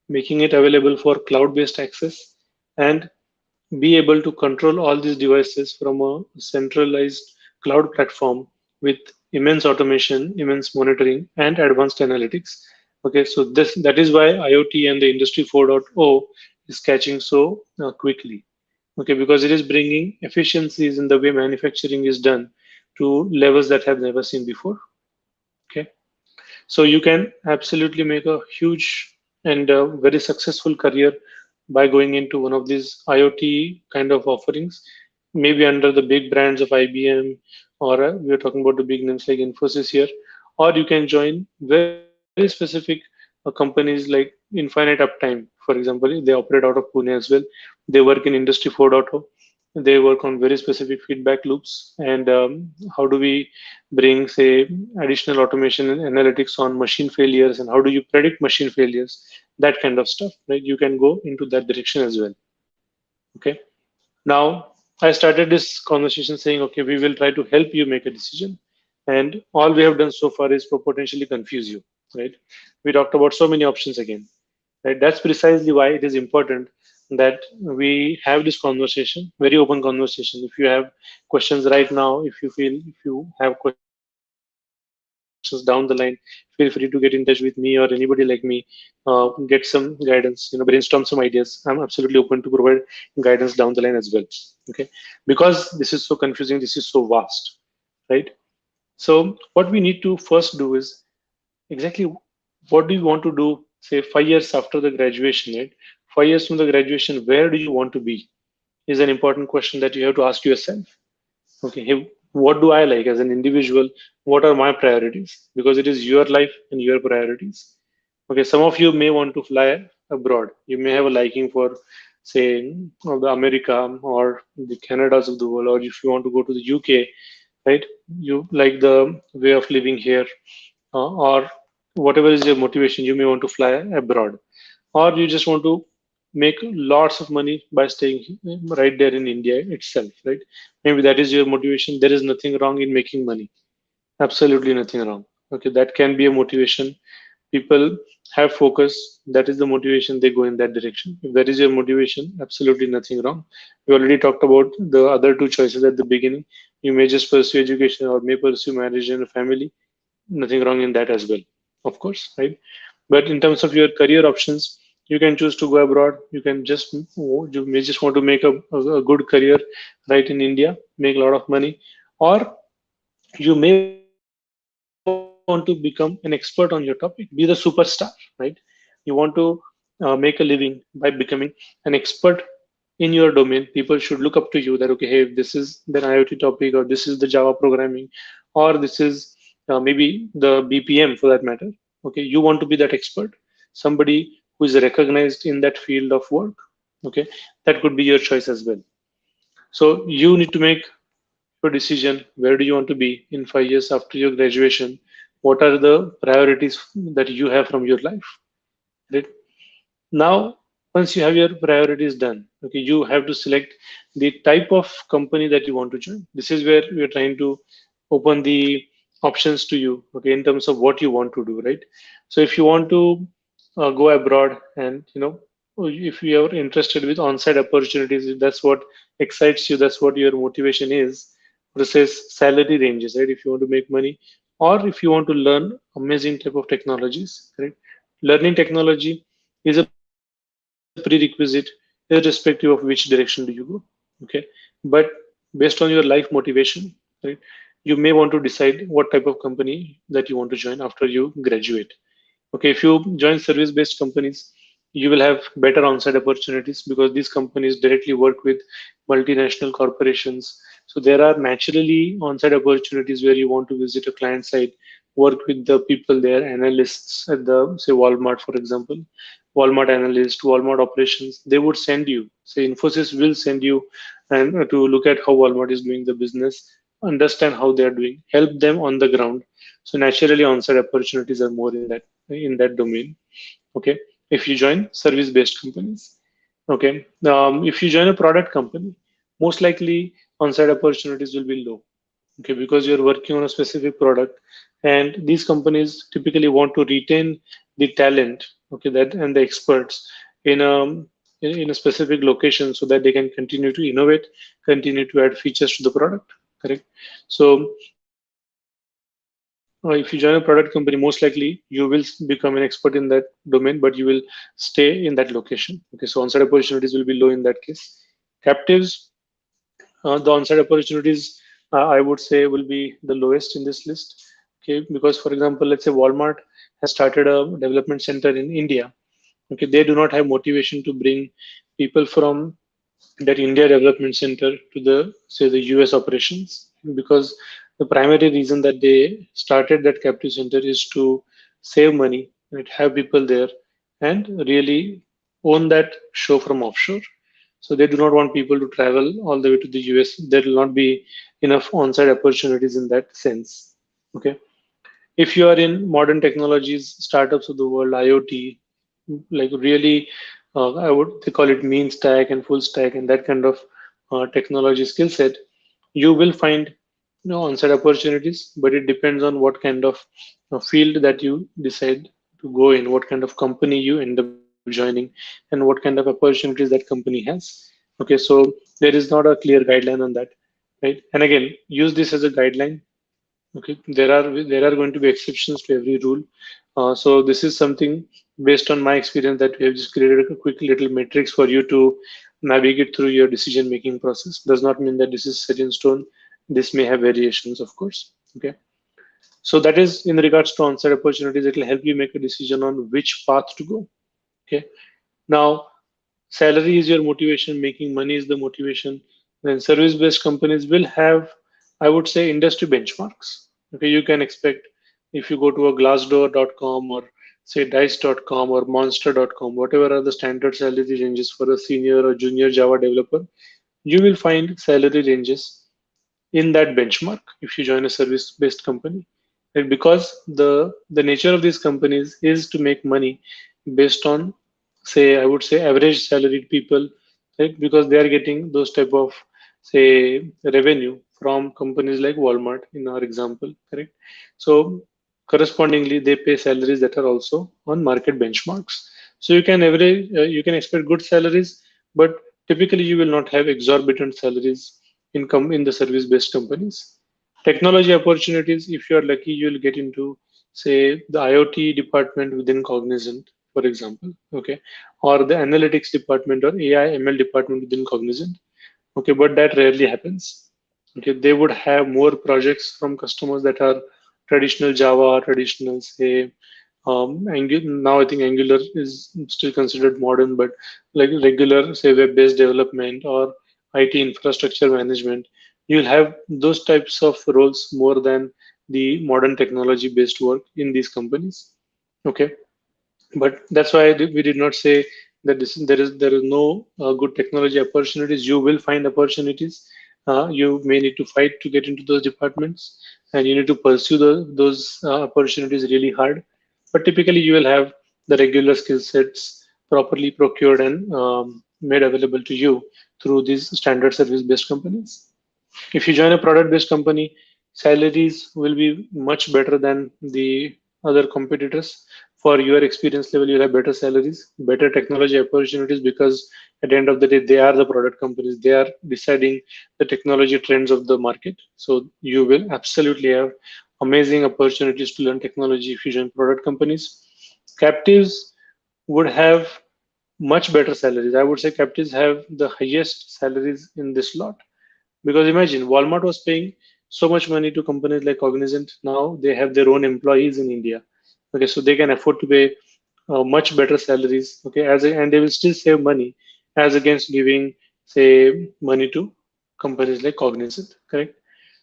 making it available for cloud-based access, and be able to control all these devices from a centralized cloud platform with immense automation, immense monitoring, and advanced analytics. Okay, so that is why IoT and the Industry 4.0 is catching so quickly. Okay, because it is bringing efficiencies in the way manufacturing is done to levels that have never seen before. Okay, so you can absolutely make a huge and very successful career by going into one of these IoT kind of offerings, maybe under the big brands of IBM, or we're talking about the big names like Infosys here, or you can join very specific companies like Infinite Uptime, for example. They operate out of Pune as well. They work in Industry 4.0. they work on very specific feedback loops, and how do we bring, say, additional automation and analytics on machine failures, and how do you predict machine failures, that kind of stuff, right? You can go into that direction as well. Okay. Now, I started this conversation saying, okay, we will try to help you make a decision. And all we have done so far is potentially confuse you, right? We talked about so many options again, right? That's precisely why it is important that we have this conversation, very open conversation. If you have questions right now, if you have questions down the line, feel free to get in touch with me or anybody like me. Get some guidance, brainstorm some ideas. I'm absolutely open to provide guidance down the line as well. Okay, because this is so confusing, this is so vast, right? So what we need to first do is exactly what do you want to do, say 5 years after the graduation, right? 5 years from the graduation, where do you want to be is an important question that you have to ask yourself. Okay, hey, what do I like as an individual? What are my priorities? Because it is your life and your priorities. Okay, some of you may want to fly abroad. You may have a liking for, say, the America or the Canadas of the world, or if you want to go to the UK, right? You like the way of living here, or whatever is your motivation. You may want to fly abroad, or you just want to make lots of money by staying right there in India itself, right? Maybe that is your motivation. There is nothing wrong in making money. Absolutely nothing wrong. Okay, that can be a motivation. People have focus. That is the motivation. They go in that direction. If that is your motivation, absolutely nothing wrong. We already talked about the other two choices at the beginning. You may just pursue education or may pursue marriage and a family. Nothing wrong in that as well, of course, right? But in terms of your career options, you can choose to go abroad. You may just want to make a good career right in India, make a lot of money, or you may want to become an expert on your topic, be the superstar, right? You want to make a living by becoming an expert in your domain. People should look up to you that, okay, hey, this is the IoT topic, or this is the Java programming, or this is maybe the BPM for that matter. Okay, you want to be that expert, somebody who is recognized in that field of work. Okay, that could be your choice as well. So you need to make your decision. Where do you want to be in 5 years after your graduation? What are the priorities that you have from your life, right? Now, once you have your priorities done, okay, you have to select the type of company that you want to join. This is where we are trying to open the options to you, okay, in terms of what you want to do, right? So if you want to go abroad, and if you are interested with on-site opportunities, if that's what excites you, that's what your motivation is, versus salary ranges, right? If you want to make money, or if you want to learn amazing type of technologies, right? Learning technology is a prerequisite irrespective of which direction do you go. Okay, but based on your life motivation, right, you may want to decide what type of company that you want to join after you graduate. Okay, if you join service-based companies, you will have better on-site opportunities because these companies directly work with multinational corporations. So there are naturally on-site opportunities where you want to visit a client site, work with the people there, analysts at the, say, Walmart, for example, Walmart analyst, Walmart operations. They would send you, say, Infosys will send you and to look at how Walmart is doing the business, understand how they are doing, help them on the ground. So naturally, on-site opportunities are more in that domain. Okay, if you join service-based companies. Okay, if you join a product company, most likely on-site opportunities will be low. Okay, because you're working on a specific product, and these companies typically want to retain the talent, okay, that and the experts in a specific location so that they can continue to innovate, continue to add features to the product. Correct. So if you join a product company, most likely you will become an expert in that domain, but you will stay in that location. Okay, so on-site opportunities will be low in that case. Captives, the on-site opportunities, I would say, will be the lowest in this list. Okay, because for example, let's say Walmart has started a development center in India. Okay, they do not have motivation to bring people from that India development center to the, say, the US operations, because the primary reason that they started that captive center is to save money and have people there and really own that show from offshore. So they do not want people to travel all the way to the US. There will not be enough on-site opportunities in that sense. Okay. If you are in modern technologies, startups of the world, IoT, like really, I would they call it mean stack and full stack and that kind of technology skill set, you will find on-site opportunities, but it depends on what kind of field that you decide to go in, what kind of company you end up joining, and what kind of opportunities that company has. Okay, so there is not a clear guideline on that, right? And again, use this as a guideline. Okay, there are going to be exceptions to every rule. So this is something based on my experience that we have just created a quick little matrix for you to navigate through your decision making process. Does not mean that this is set in stone. This may have variations, of course. Okay, so that is in regards to on-site opportunities. It will help you make a decision on which path to go. Okay, now salary is your motivation, making money is the motivation. Then service-based companies will have, I would say, industry benchmarks. Okay, you can expect if you go to a glassdoor.com or say dice.com or monster.com, whatever are the standard salary ranges for a senior or junior Java developer, you will find salary ranges in that benchmark if you join a service-based company. Right? Because the nature of these companies is to make money based on, say, I would say average salaried people, right? Because they are getting those type of, say, revenue from companies like Walmart in our example, correct? So correspondingly, they pay salaries that are also on market benchmarks. So you can expect good salaries, but typically you will not have exorbitant salaries income in the service-based companies. Technology opportunities, if you are lucky, you'll get into, say, the IoT department within Cognizant, for example, okay, or the analytics department or AI ML department within Cognizant, okay, but that rarely happens. Okay, they would have more projects from customers that are traditional Java, traditional, say, now I think Angular is still considered modern, but like regular, say, web-based development or IT infrastructure management, you'll have those types of roles more than the modern technology-based work in these companies. Okay, but that's why we did not say that there is no good technology opportunities. You will find opportunities. You may need to fight to get into those departments, and you need to pursue those opportunities really hard. But typically, you will have the regular skill sets properly procured and made available to you through these standard service-based companies. If you join a product-based company, salaries will be much better than the other competitors. For your experience level, you'll have better salaries, better technology opportunities because at the end of the day, they are the product companies. They are deciding the technology trends of the market. So you will absolutely have amazing opportunities to learn technology if you join product companies. Captives would have much better salaries. I would say captives have the highest salaries in this lot. Because imagine Walmart was paying so much money to companies like Cognizant. Now they have their own employees in India. Okay, so they can afford to pay much better salaries. Okay, and they will still save money as against giving, say, money to companies like Cognizant. Correct.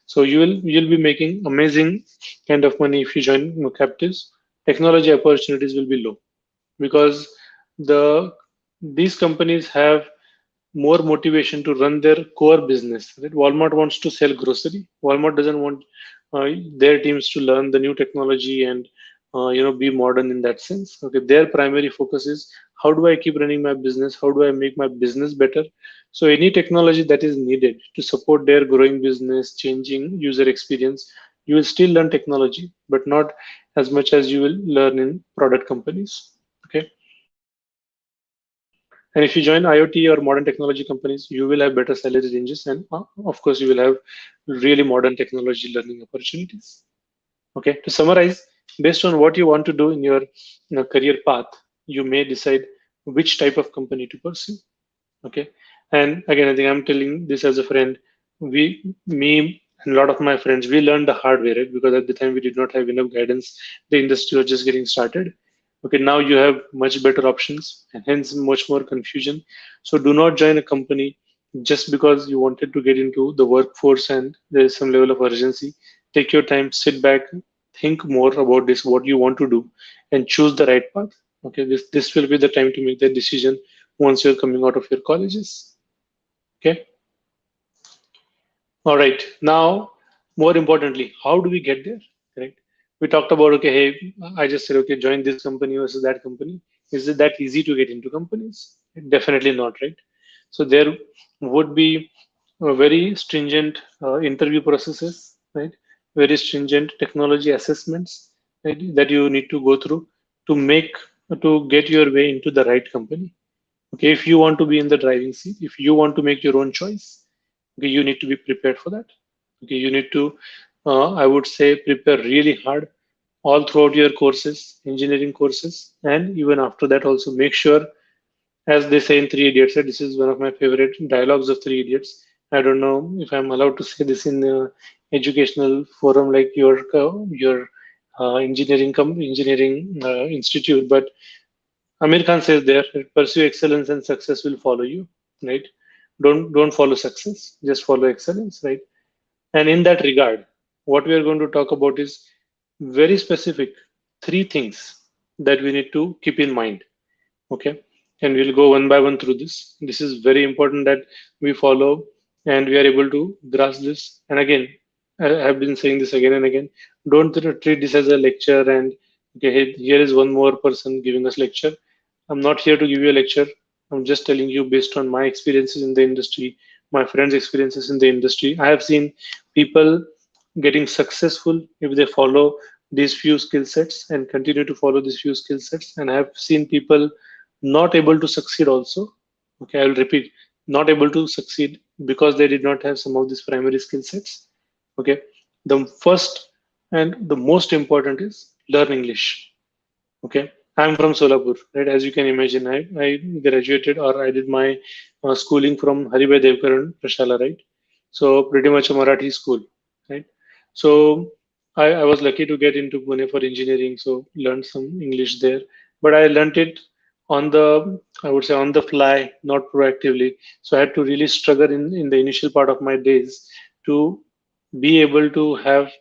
So you'll be making amazing kind of money if you join captives. Technology opportunities will be low because these companies have more motivation to run their core business. Right? Walmart wants to sell grocery. Walmart doesn't want their teams to learn the new technology and be modern in that sense. Okay, their primary focus is how do I keep running my business? How do I make my business better? So any technology that is needed to support their growing business, changing user experience, you will still learn technology, but not as much as you will learn in product companies. Okay. And if you join IoT or modern technology companies, you will have better salary ranges, and of course, you will have really modern technology learning opportunities. Okay, to summarize, based on what you want to do in your career path, you may decide which type of company to pursue. Okay, and again, I think I'm telling this as a friend. Me, and a lot of my friends, we learned the hard way, right? Because at the time we did not have enough guidance. The industry was just getting started. Okay, now you have much better options and hence much more confusion. So do not join a company just because you wanted to get into the workforce and there is some level of urgency. Take your time, sit back, think more about this, what you want to do, and choose the right path. Okay, this will be the time to make that decision once you're coming out of your colleges. Okay. All right. Now, more importantly, how do we get there? Correct. We talked about, okay, hey, I just said, okay, join this company versus that company. Is it that easy to get into companies? Definitely not, right? So there would be very stringent interview processes, right? Very stringent technology assessments, right, that you need to go through to make to get your way into the right company. Okay, if you want to be in the driving seat, if you want to make your own choice, okay, you need to be prepared for that. Okay, you need to, I would say, prepare really hard all throughout your courses, engineering courses, and even after that, also make sure, as they say in Three Idiots, this is one of my favorite dialogues of Three Idiots. I don't know if I'm allowed to say this in educational forum like your engineering institute, but Amir Khan says there, pursue excellence and success will follow you, right? Don't follow success, just follow excellence, right? And in that regard, what we are going to talk about is very specific three things that we need to keep in mind. Okay, and we'll go one by one through this. This is very important that we follow and we are able to grasp this. And again, I have been saying this again and again. Don't treat this as a lecture and okay, hey, here is one more person giving us lecture. I'm not here to give you a lecture. I'm just telling you based on my experiences in the industry, my friends' experiences in the industry. I have seen people getting successful if they follow these few skill sets and continue to follow these few skill sets. And I have seen people not able to succeed also. Okay, I will repeat, not able to succeed because they did not have some of these primary skill sets. Okay, the first and the most important is learn English. Okay, I'm from Solapur, right? As you can imagine, I graduated or I did my schooling from Haribhai Devkaran Prashala, right? So pretty much a Marathi school, right? So I was lucky to get into Pune for engineering, so learned some English there. But I learned it on the, I would say, on the fly, not proactively. So I had to really struggle in the initial part of my days to be able to have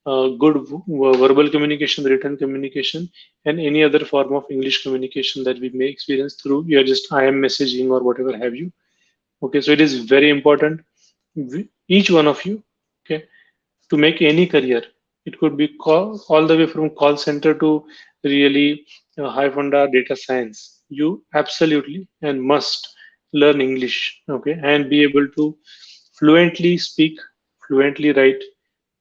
good verbal communication, written communication, and any other form of English communication that we may experience through your just IM messaging or whatever have you. Okay, so it is very important, each one of you, okay, to make any career. It could be all the way from call center to really high funda data science. You absolutely and must learn English, okay, and be able to fluently speak, fluently write,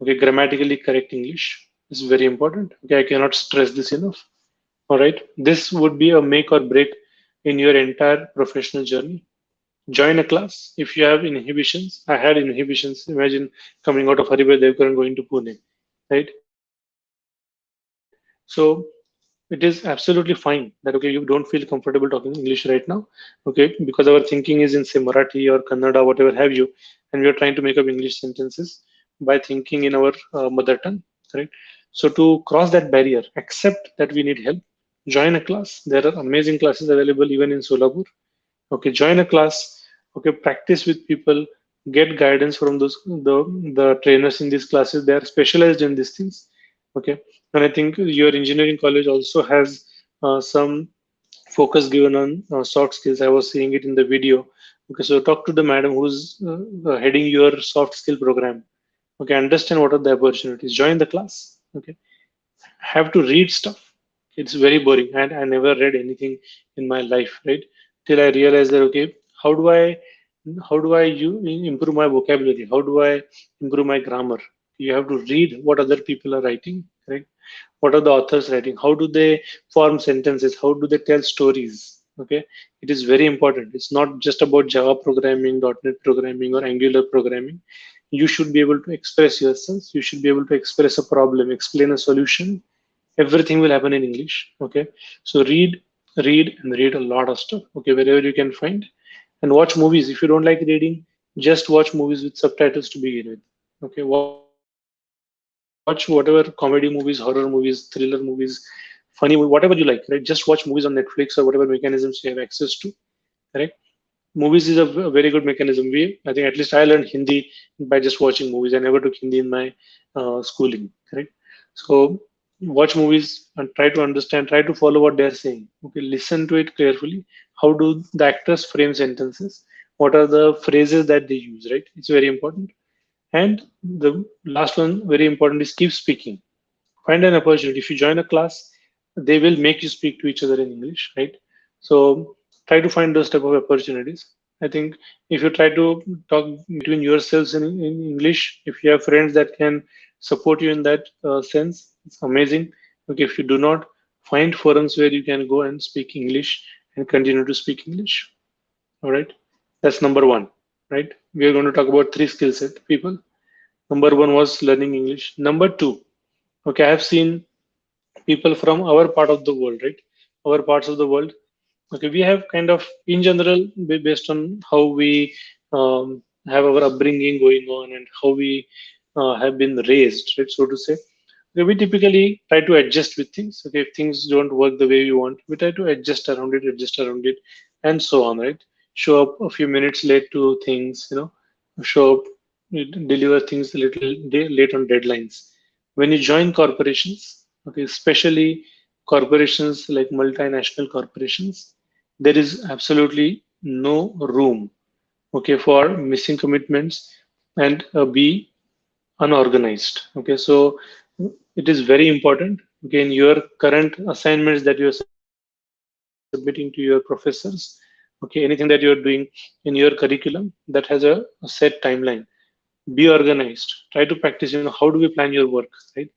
okay, grammatically correct English is very important. Okay, I cannot stress this enough. All right, this would be a make or break in your entire professional journey. Join a class if you have inhibitions. I had inhibitions. Imagine coming out of Haribhai Devkar and going to Pune, right? So it is absolutely fine that okay, you don't feel comfortable talking English right now, okay, because our thinking is in say Marathi or Kannada, whatever have you, and we are trying to make up English sentences by thinking in our mother tongue, right? So to cross that barrier, accept that we need help. Join a class. There are amazing classes available even in Solapur. Okay, join a class. Okay, practice with people. Get guidance from the trainers in these classes. They are specialized in these things. Okay, and I think your engineering college also has some focus given on soft skills. I was seeing it in the video. Okay, so talk to the madam who's heading your soft skill program. Okay, understand what are the opportunities. Join the class. Okay, have to read stuff. It's very boring, and I never read anything in my life, right? Till I realized that okay, how do I improve my vocabulary? How do I improve my grammar? You have to read what other people are writing, right? What are the authors writing? How do they form sentences? How do they tell stories? Okay, it is very important. It's not just about Java programming, .NET programming, or Angular programming. You should be able to express yourself. You should be able to express a problem, explain a solution. Everything will happen in English. Okay, so read, and read a lot of stuff. Okay, wherever you can find, and watch movies. If you don't like reading, just watch movies with subtitles to begin with. Okay, watch whatever comedy movies, horror movies, thriller movies, funny whatever you like, right? Just watch movies on Netflix or whatever mechanisms you have access to, right? Movies is a very good mechanism. I think at least I learned Hindi by just watching movies. I never took Hindi in my schooling, correct? So watch movies and try to understand, try to follow what they're saying. Okay, listen to it carefully. How do the actors frame sentences? what are the phrases that they use, right? It's very important. And the last one, very important, is keep speaking. Find an opportunity. If you join a class, they will make you speak to each other in English, right? So try to find those type of opportunities. I think if you try to talk between yourselves in English, if you have friends that can support you in that sense, it's amazing. Okay, if you do not, find forums where you can go and speak English and continue to speak English. All right, that's number one, right? We are going to talk about three skill set, people. Number one was learning English. Number two, okay, I have seen people from our part of the world, right? Our parts of the world. Okay, we have kind of, in general, based on how we have our upbringing going on and how we have been raised, right? So to say, okay, we typically try to adjust with things. Okay, if things don't work the way we want, we try to adjust around it, and so on, right? Show up a few minutes late to things, show up, deliver things a little late on deadlines. When you join corporations, okay, especially corporations like multinational corporations, there is absolutely no room, okay, for missing commitments and be unorganized. Okay, so it is very important, okay, in your current assignments that you are submitting to your professors, okay, anything that you are doing in your curriculum that has a set timeline. Be organized. Try to practice, how do we plan your work, right?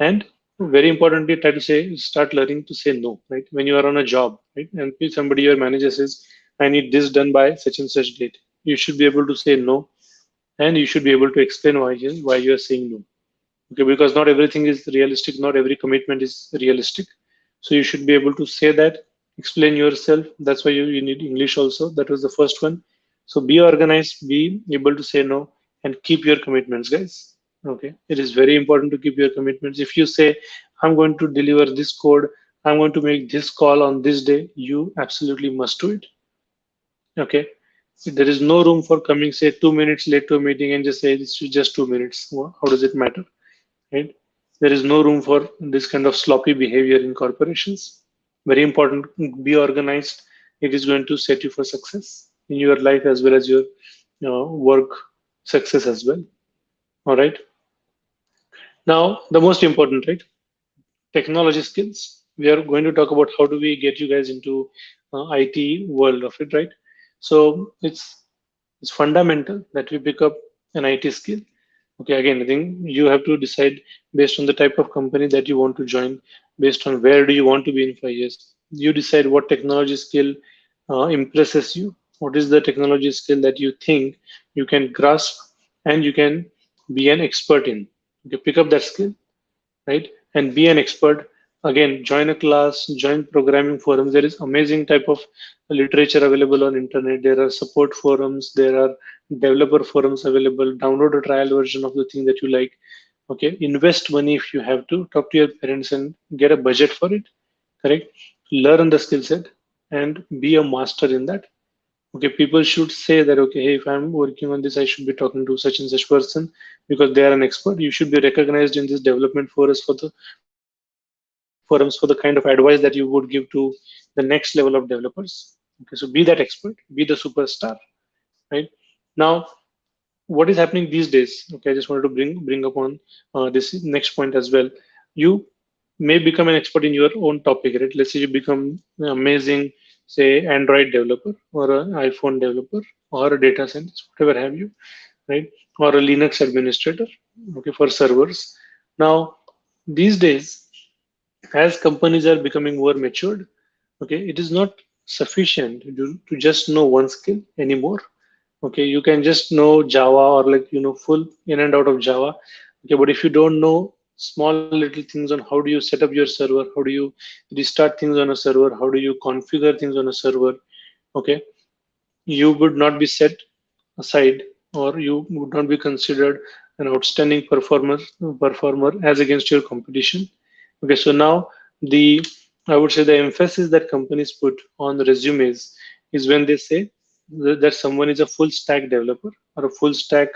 And very importantly, try to start learning to say no, right? When you are on a job, right? And if somebody, your manager says, I need this done by such and such date, you should be able to say no, and you should be able to explain why you are saying no. Okay, because not everything is realistic, not every commitment is realistic. So you should be able to say that, explain yourself. That's why you need English also. That was the first one. So be organized, be able to say no, and keep your commitments, guys. Okay, it is very important to keep your commitments. If you say, I'm going to deliver this code, I'm going to make this call on this day, you absolutely must do it. Okay, there is no room for coming, say, 2 minutes late to a meeting and just say it's just 2 minutes. How does it matter, right? There is no room for this kind of sloppy behavior in corporations. Very important, be organized. It is going to set you for success in your life as well as your work success as well. All right. Now, the most important, right? Technology skills. We are going to talk about how do we get you guys into IT world of it, right? So it's fundamental that we pick up an IT skill. Okay, again, I think you have to decide based on the type of company that you want to join, based on where do you want to be in 5 years. You decide what technology skill impresses you. What is the technology skill that you think you can grasp and you can be an expert in. Okay, pick up that skill, right? And be an expert. Again, join a class, join programming forums. There is amazing type of literature available on internet. There are support forums, there are developer forums available. Download a trial version of the thing that you like. Okay, invest money if you have to. Talk to your parents and get a budget for it. Correct. Learn the skill set and be a master in that. Okay, people should say that, okay, hey, if I'm working on this, I should be talking to such and such person because they are an expert. You should be recognized in this development forums for the kind of advice that you would give to the next level of developers. Okay, so be that expert, be the superstar, right? Now, what is happening these days? Okay, I just wanted to bring upon this next point as well. You may become an expert in your own topic, right? Let's say you become an amazing, say, Android developer or an iPhone developer or a data scientist, whatever have you, right? Or a Linux administrator, okay, for servers. Now, these days, as companies are becoming more matured, okay, it is not sufficient to just know one skill anymore. Okay, you can just know Java or full in and out of Java. Okay, but if you don't know small little things on how do you set up your server, how do you restart things on a server, how do you configure things on a server, okay, you would not be set aside or you would not be considered an outstanding performer as against your competition. Okay, so now the I would say the emphasis that companies put on resumes is when they say that someone is a full stack developer or a full stack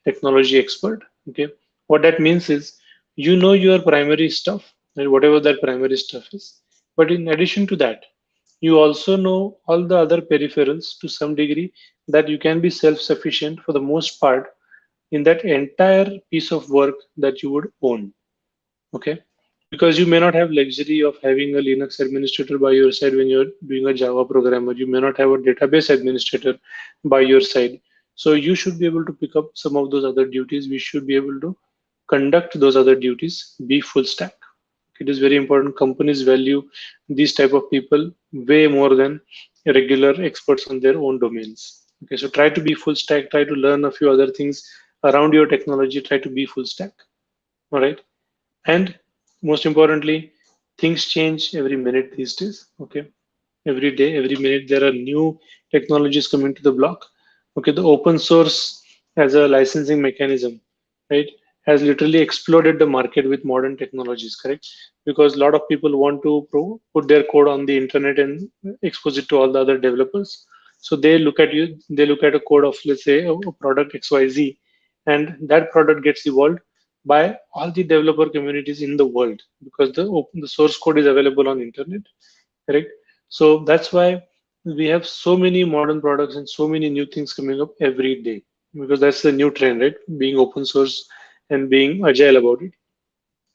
technology expert. Okay, what that means is you know your primary stuff, right, whatever that primary stuff is, but in addition to that, you also know all the other peripherals to some degree that you can be self-sufficient for the most part in that entire piece of work that you would own. Okay, because you may not have luxury of having a Linux administrator by your side when you're doing a Java program, or you may not have a database administrator by your side. So you should be able to pick up some of those other duties. We should be able to conduct those other duties, be full stack. It is very important. Companies value these type of people way more than regular experts on their own domains. Okay, so try to be full stack, try to learn a few other things around your technology, try to be full stack. All right. And most importantly, things change every minute these days. Okay, every day, every minute, there are new technologies coming to the block. Okay, the open source as a licensing mechanism, right, has literally exploded the market with modern technologies, correct? Because a lot of people want to put their code on the internet and expose it to all the other developers. So they look at you, they look at a code of, let's say, a product XYZ, and that product gets evolved by all the developer communities in the world because the source code is available on internet, correct? So that's why we have so many modern products and so many new things coming up every day because that's the new trend, right? Being open source and being agile about it,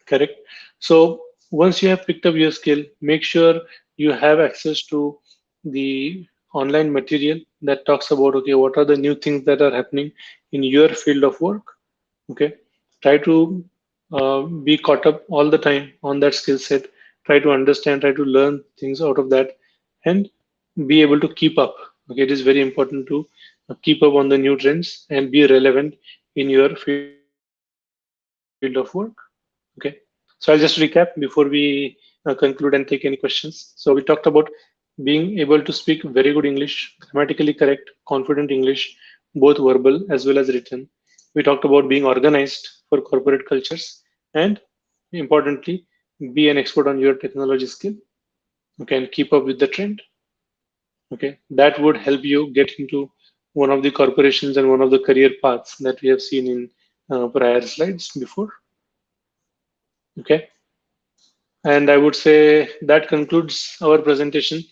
correct? So once you have picked up your skill, make sure you have access to the online material that talks about, okay, what are the new things that are happening in your field of work. Okay, try to be caught up all the time on that skill set. Try to understand, try to learn things out of that, and be able to keep up. Okay, it is very important to keep up on the new trends and be relevant in your field of work. Okay, so I'll just recap before we conclude and take any questions. So we talked about being able to speak very good English, grammatically correct, confident English, both verbal as well as written. We talked about being organized for corporate cultures and importantly, be an expert on your technology skill. Okay, and keep up with the trend. Okay, that would help you get into one of the corporations and one of the career paths that we have seen in prior slides before. Okay, and I would say that concludes our presentation.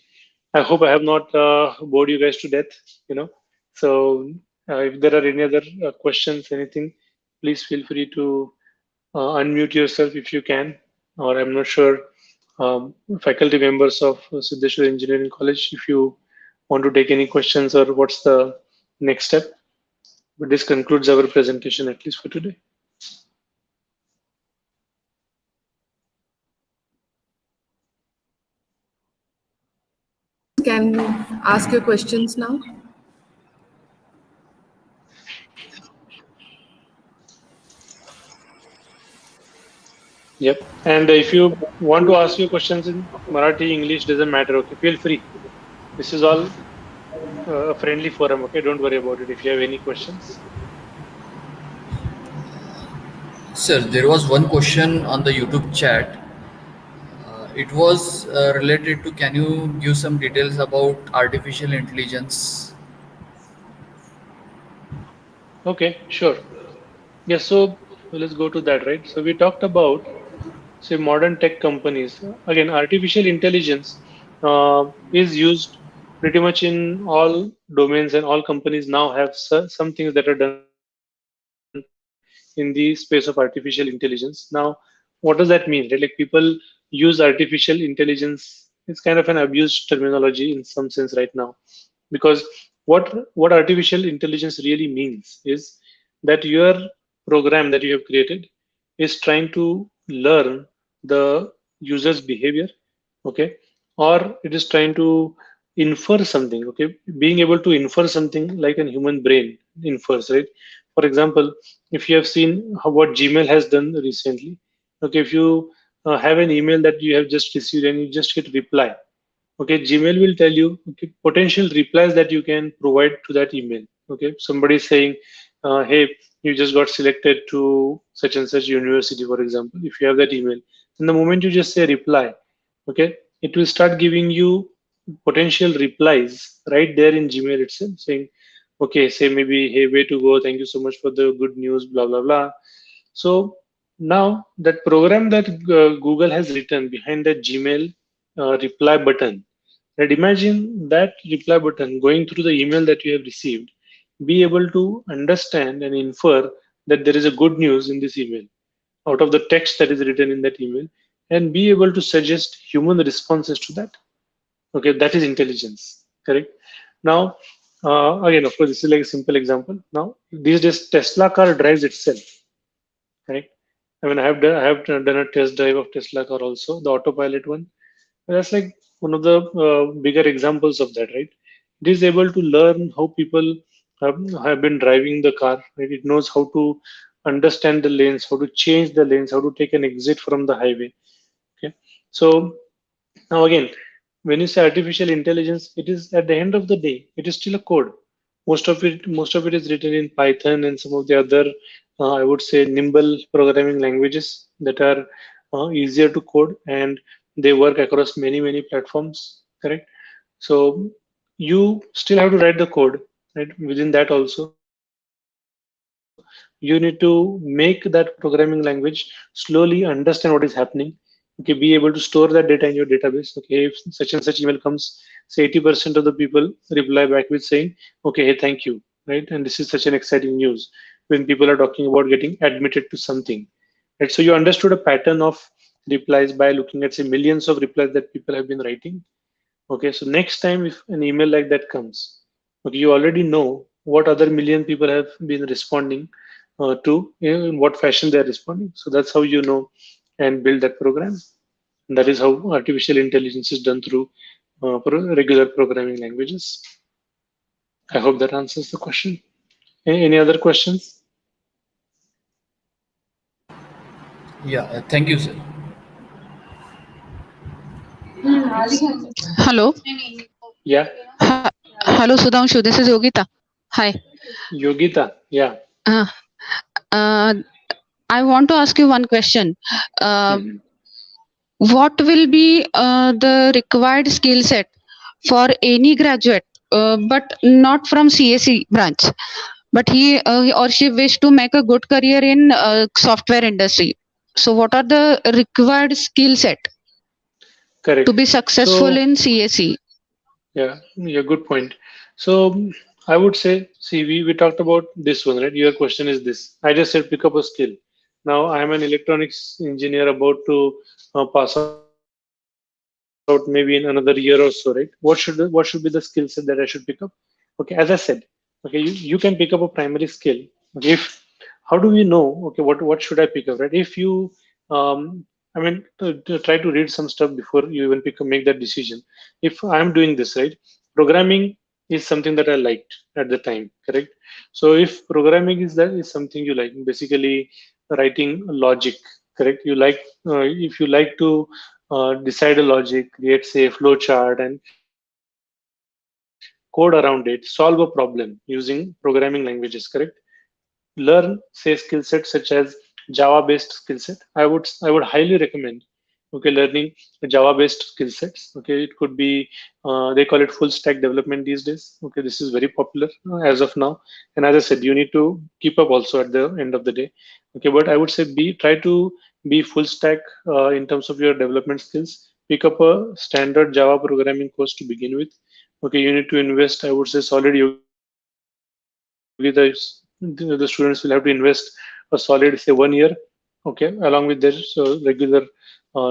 I hope I have not bored you guys to death. You know, so if there are any other questions, anything, please feel free to unmute yourself if you can. Or I'm not sure, faculty members of Siddheshwar Engineering College, if you want to take any questions or what's the next step. But this concludes our presentation, at least for today. Can ask your questions now. Yep. And if you want to ask your questions in Marathi, English, doesn't matter. Okay, feel free. This is all a friendly forum. Okay, don't worry about it. If you have any questions. Sir, there was one question on the YouTube chat. It was related to, can you give some details about artificial intelligence? Okay, sure. Yes, so let's go to that, right? So we talked about, say, modern tech companies. Again, artificial intelligence is used pretty much in all domains, and all companies now have some things that are done in the space of artificial intelligence. Now, what does that mean, right? Like, people use artificial intelligence. It's kind of an abused terminology in some sense right now, because what artificial intelligence really means is that your program that you have created is trying to learn the user's behavior, okay, or it is trying to infer something, okay, being able to infer something like a human brain infers, right? For example, if you have seen what Gmail has done recently, okay, if you have an email that you have just received and you just hit reply, okay, Gmail will tell you, okay, potential replies that you can provide to that email. Okay, somebody is saying, hey, you just got selected to such and such university, for example. If you have that email, and the moment you just say reply, okay, it will start giving you potential replies right there in Gmail itself, saying, okay, say maybe, hey, way to go, thank you so much for the good news, blah blah blah. So now that program that Google has written behind that Gmail reply button, Right? Imagine that reply button going through the email that you have received, be able to understand and infer that there is a good news in this email out of the text that is written in that email, and be able to suggest human responses to that. Okay, that is intelligence, correct? Now, again, of course, this is like a simple example. Now, these days, Tesla car drives itself, correct? I mean, I have done a test drive of Tesla car also, the autopilot one. That's like one of the bigger examples of that, right? It is able to learn how people have been driving the car, right? It knows how to understand the lanes, how to change the lanes, how to take an exit from the highway. Okay, so now again, when you say artificial intelligence, it is at the end of the day, it is still a code. Most of it is written in Python and some of the other, I would say, nimble programming languages that are easier to code, and they work across many platforms. Correct. So you still have to write the code, right? Within that also, you need to make that programming language slowly understand what is happening. Okay, be able to store that data in your database. Okay, if such and such email comes, say 80% of the people reply back with saying, okay, hey, thank you, right? And this is such an exciting news when people are talking about getting admitted to something, right? So you understood a pattern of replies by looking at, say, millions of replies that people have been writing. Okay, so next time if an email like that comes, okay, you already know what other million people have been responding to, in what fashion they are responding. So that's how you know and build that program. And that is how artificial intelligence is done through regular programming languages. I hope that answers the question. Any other questions? Yeah, thank you, sir. Hello. Yeah, Hello, Sudhanshu. This is Yogita. Hi. Yogita. Yeah. Uh, uh, I want to ask you one question. Mhm. What will be the required skill set for any graduate, but not from CSE branch, but he or she wish to make a good career in software industry? So, what are the required skill set to Correct. be successful So in CSE? yeah, good point. So I would say, see, we talked about this one, right? Your question is this. I just said pick up a skill. Now I am an electronics engineer about to pass out maybe in another year or so, right? What should be the skill set that I should pick up? Okay, as I said, okay, you can pick up a primary skill. Okay, if how do we know? Okay, what should I pick up, right? If you I mean, to try to read some stuff before you even make that decision. If I'm doing this, right, programming is something that I liked at the time, correct? So if programming is something you like, basically writing logic, correct? You like if you like to decide a logic, create, say, a flow chart and code around it, solve a problem using programming languages, correct? Learn, say, skill sets such as Java-based skill set. I would highly recommend, okay, learning Java-based skill sets. Okay, it could be they call it full stack development these days. Okay, this is very popular as of now. And as I said, you need to keep up also at the end of the day. Okay, but I would say try to be full stack in terms of your development skills. Pick up a standard Java programming course to begin with. Okay, you need to invest, I would say, solid Yogita the students will have to invest a solid, say, 1 year, okay, along with their regular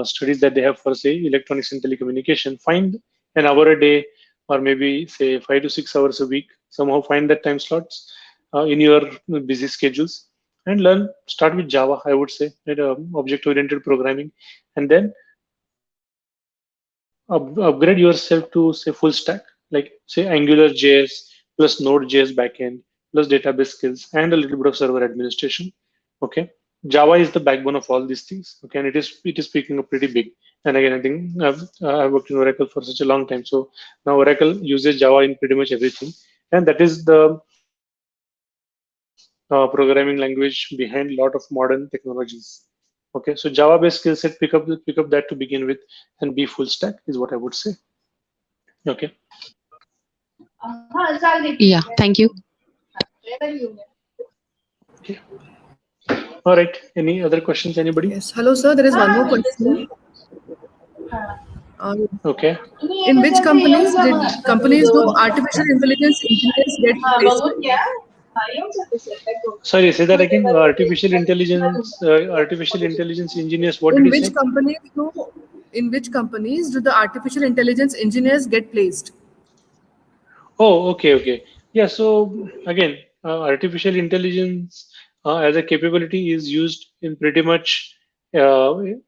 studies that they have for, say, electronics and telecommunication. Find an hour a day, or maybe say 5 to 6 hours a week. Somehow find that time slots in your busy schedules and learn. Start with Java, I would say, right, object-oriented programming, and then upgrade yourself to, say, full stack, like, say, Angular JS plus Node JS backend plus database skills and a little bit of server administration. Okay, Java is the backbone of all these things. Okay, and it is picking up pretty big. And again, I think I've worked in Oracle for such a long time, so now Oracle uses Java in pretty much everything, and that is the programming language behind a lot of modern technologies. Okay, so Java-based skill set, pick up that to begin with, and be full stack is what I would say. Okay. Yeah, thank you. Okay. All right. Any other questions? Anybody? Yes. Hello, sir. There is one more question. Okay. In which companies did companies do artificial intelligence engineers get placement? Sorry, say that again. Artificial intelligence engineers. What did In you which say? companies do the artificial intelligence engineers get placed? Oh, okay, okay. Yeah, so again, artificial intelligence as a capability is used in pretty much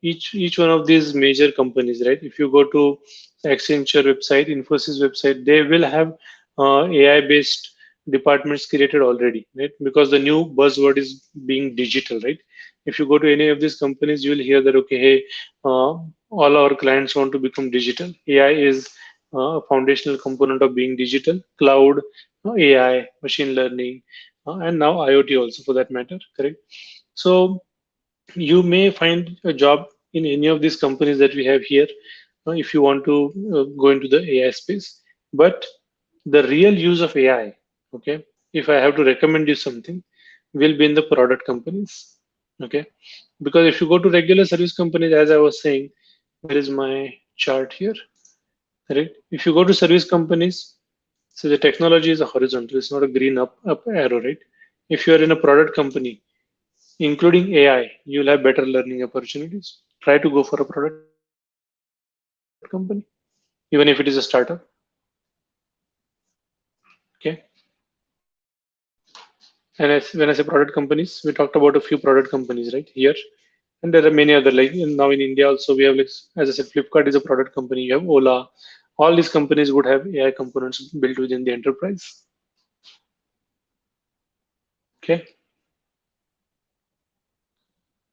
each one of these major companies, right? If you go to Accenture website, Infosys website, they will have AI-based departments created already, right? Because the new buzzword is being digital, right? If you go to any of these companies, you will hear that, okay, hey, all our clients want to become digital. AI is a foundational component of being digital, cloud, AI, machine learning, and now IoT also for that matter, correct? So you may find a job in any of these companies that we have here if you want to go into the AI space. But the real use of AI, okay, if I have to recommend you something, will be in the product companies, okay? Because if you go to regular service companies, as I was saying, where is my chart here? Correct. If you go to service companies, so the technology is a horizontal, it's not a green up arrow, right? If you are in a product company, including AI, you'll have better learning opportunities. Try to go for a product company, even if it is a startup. Okay. And when I say product companies, we talked about a few product companies right here. And there are many other, like now in India also, we have, like, as I said, Flipkart is a product company. You have Ola. All these companies would have AI components built within the enterprise. Okay.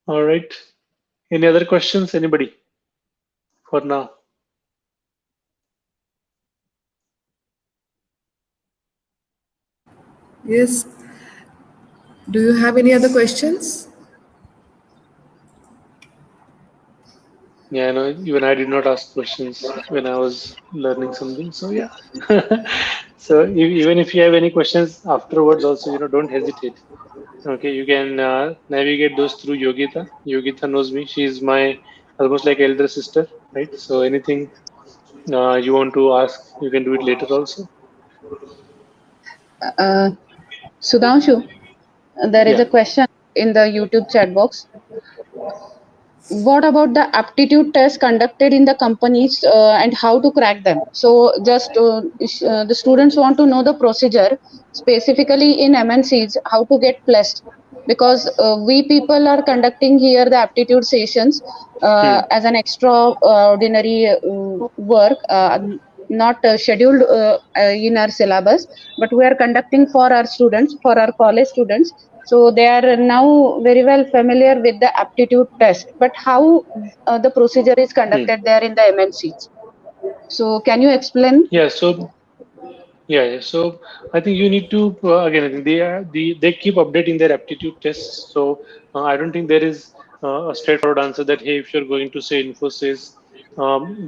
All right. Any other questions? Anybody for now? Yes. Do you have any other questions? Yeah, no, even I did not ask questions when I was learning something. So yeah. So even if you have any questions afterwards, also, don't hesitate. Okay, you can navigate those through Yogita. Yogita knows me. She's my almost like elder sister, right? So anything you want to ask, you can do it later also. Uh, Sudhanshu, there is Yeah. a question in the YouTube chat box. What about the aptitude tests conducted in the companies and how to crack them? So just the students want to know the procedure specifically in MNCs, how to get placed, because we people are conducting here the aptitude sessions Hmm. as an extraordinary work, not scheduled in our syllabus, but we are conducting for our students, for our college students. So they are now very well familiar with the aptitude test, but how the procedure is Hmm. conducted there in the MNCs. So can you explain? Yeah. So yeah. So I think you need to again. I think they keep updating their aptitude tests. So I don't think there is a straightforward answer that, hey, if you're going to say Infosys,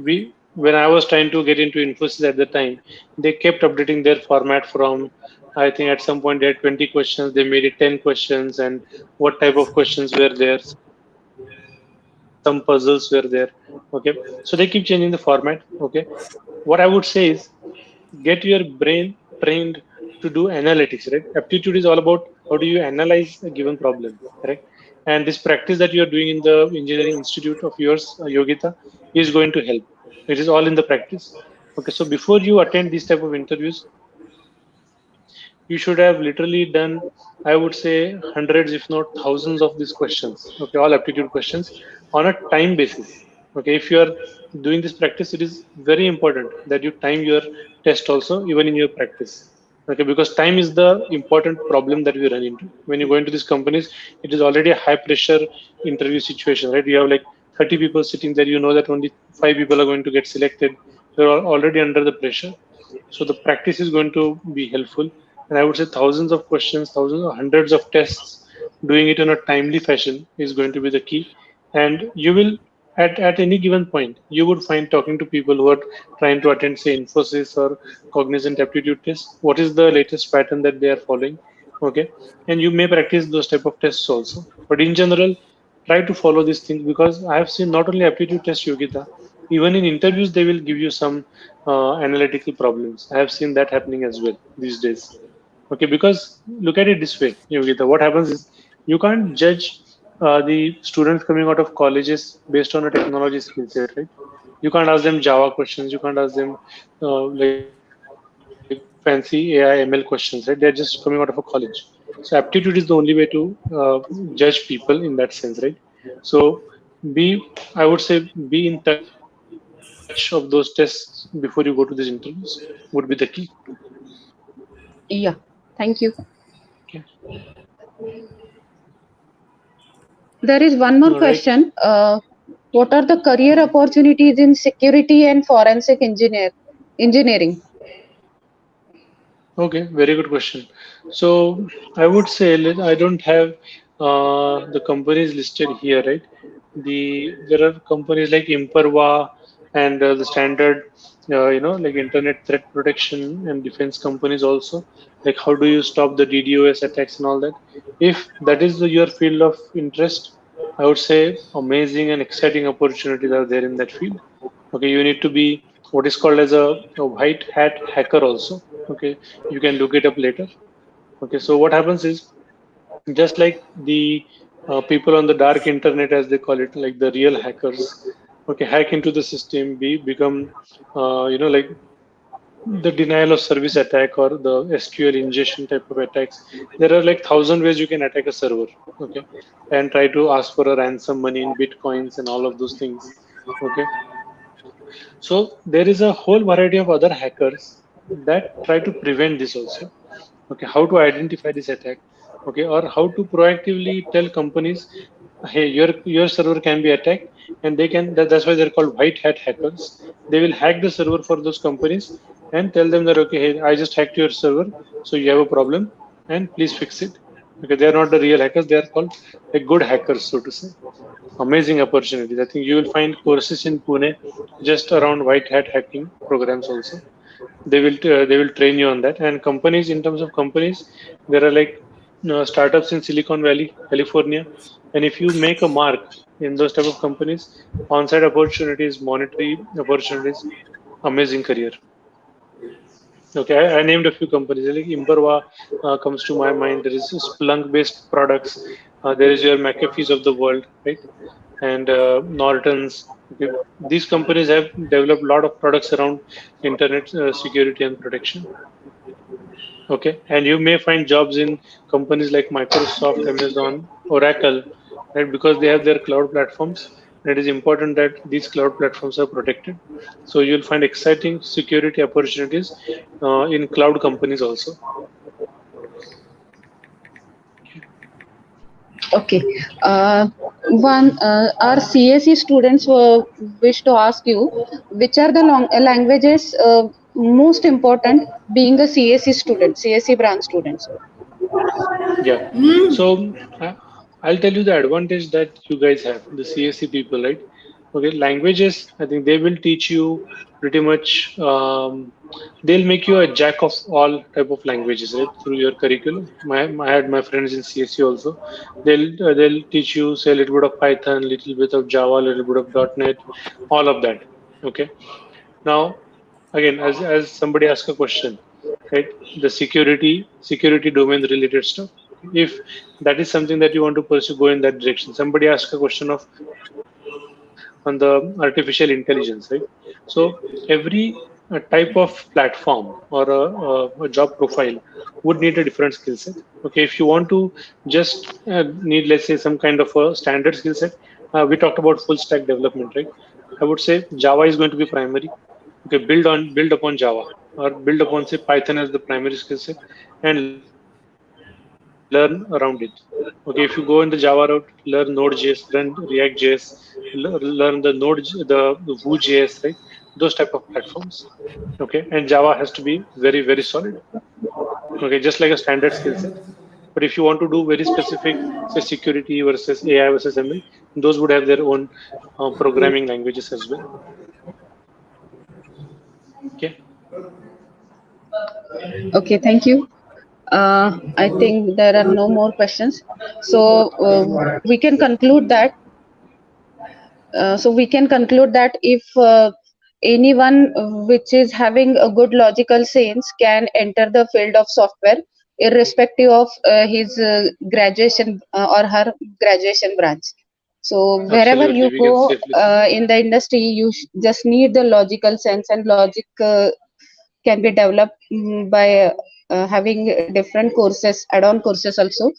we when I was trying to get into Infosys at the time, they kept updating their format from. I think at some point they had 20 questions. They made it 10 questions, and what type of questions were there? Some puzzles were there. Okay, so they keep changing the format. Okay, what I would say is get your brain trained to do analytics, right? Aptitude is all about how do you analyze a given problem, correct? And this practice that you are doing in the engineering institute of yours, Yogita, is going to help. It is all in the practice. Okay, so before you attend these type of interviews, you should have literally done, I would say, hundreds, if not thousands of these questions. Okay, all aptitude questions on a time basis. Okay, if you are doing this practice, it is very important that you time your test also, even in your practice. Okay, because time is the important problem that we run into. When you go into these companies, it is already a high pressure interview situation, right? You have like 30 people sitting there, you know that only 5 people are going to get selected. You're already under the pressure. So the practice is going to be helpful. And I would say thousands of questions, thousands or hundreds of tests, doing it in a timely fashion is going to be the key. And you will, at any given point, you would find talking to people who are trying to attend, say, Infosys or Cognizant aptitude tests, what is the latest pattern that they are following. Okay. And you may practice those type of tests also. But in general, try to follow these things because I have seen not only aptitude test, Yogita, Even in interviews, they will give you some analytical problems. I have seen that happening as well these days. Okay, because look at it this way, Yogita, what happens is you can't judge the students coming out of colleges based on a technology skill set, right? You can't ask them Java questions, you can't ask them like fancy AI ML questions, right? They're just coming out of a college. So aptitude is the only way to judge people in that sense, right? So I would say, be in touch of those tests before you go to these interviews would be the key. Yeah, thank you. Okay. There is one more All right. question. What are the career opportunities in security and forensic engineering? Okay, very good question. So I would say I don't have the companies listed here, right? There are companies like Imperva and the standard, like internet threat protection and defense companies also. Like how do you stop the DDoS attacks and all that? If that is your field of interest, I would say amazing and exciting opportunities are there in that field. Okay, you need to be what is called as a white hat hacker also. Okay, you can look it up later. Okay, so what happens is just like the people on the dark internet, as they call it, like the real hackers, okay, hack into the system, become, like the denial of service attack or the SQL ingestion type of attacks. There are like 1,000 ways you can attack a server, okay, and try to ask for a ransom money in bitcoins and all of those things, okay. So there is a whole variety of other hackers that try to prevent this also. Okay, how to identify this attack, okay, or how to proactively tell companies, hey, your server can be attacked, and that's why they're called white hat hackers. They will hack the server for those companies and tell them that, okay, hey, I just hacked your server, so you have a problem, and please fix it. Okay, they are not the real hackers; they are called like good hackers, so to say. Amazing opportunities. I think you will find courses in Pune just around white hat hacking programs also. They will train you on that. And companies, in terms of companies, there are like startups in Silicon Valley, California, and if you make a mark in those type of companies, on-site opportunities, monetary opportunities, amazing career. Okay, I named a few companies. Like Imperva comes to my mind. There is Splunk-based products. There is your McAfee's of the world, right? And Norton's. Okay. These companies have developed a lot of products around internet security and protection. Okay, and you may find jobs in companies like Microsoft, Amazon, Oracle, right? Because they have their cloud platforms. And it is important that these cloud platforms are protected. So you'll find exciting security opportunities in cloud companies also. Okay. Our CSE students wish to ask you, which are the languages most important being a CSE student, CSE branch students? Yeah. So I'll tell you the advantage that you guys have, the CSE people, right? Okay, languages, I think they will teach you pretty much, they'll make you a jack of all type of languages, right? Through your curriculum. I had my friends in CSE also. They'll teach you, say, a little bit of Python, a little bit of Java, a little bit of .NET, all of that. Okay. Now, again, as somebody asked a question, right? The security domain related stuff. If that is something that you want to pursue, go in that direction. Somebody asked a question on the artificial intelligence, right? So every type of platform or a job profile would need a different skill set. Okay, if you want to just need, let's say, some kind of a standard skill set, we talked about full stack development, right? I would say Java is going to be primary. Okay, build upon Java, or build upon, say, Python as the primary skill set, and learn around it. Okay, if you go in the Java route, learn Node.js, learn React.js, learn the Vue.js, right? Those type of platforms. Okay, and Java has to be very, very solid. Okay, just like a standard skill set. But if you want to do very specific, say, security versus AI versus ML, those would have their own programming languages as well. Okay. Okay, thank you. I think there are no more questions. So we can conclude that So we can conclude that if anyone which is having a good logical sense can enter the field of software, irrespective of his graduation or her graduation branch. So wherever Absolutely, you we can go safely say. in the industry, you just need the logical sense, and logic can be developed by having different courses, add-on courses also.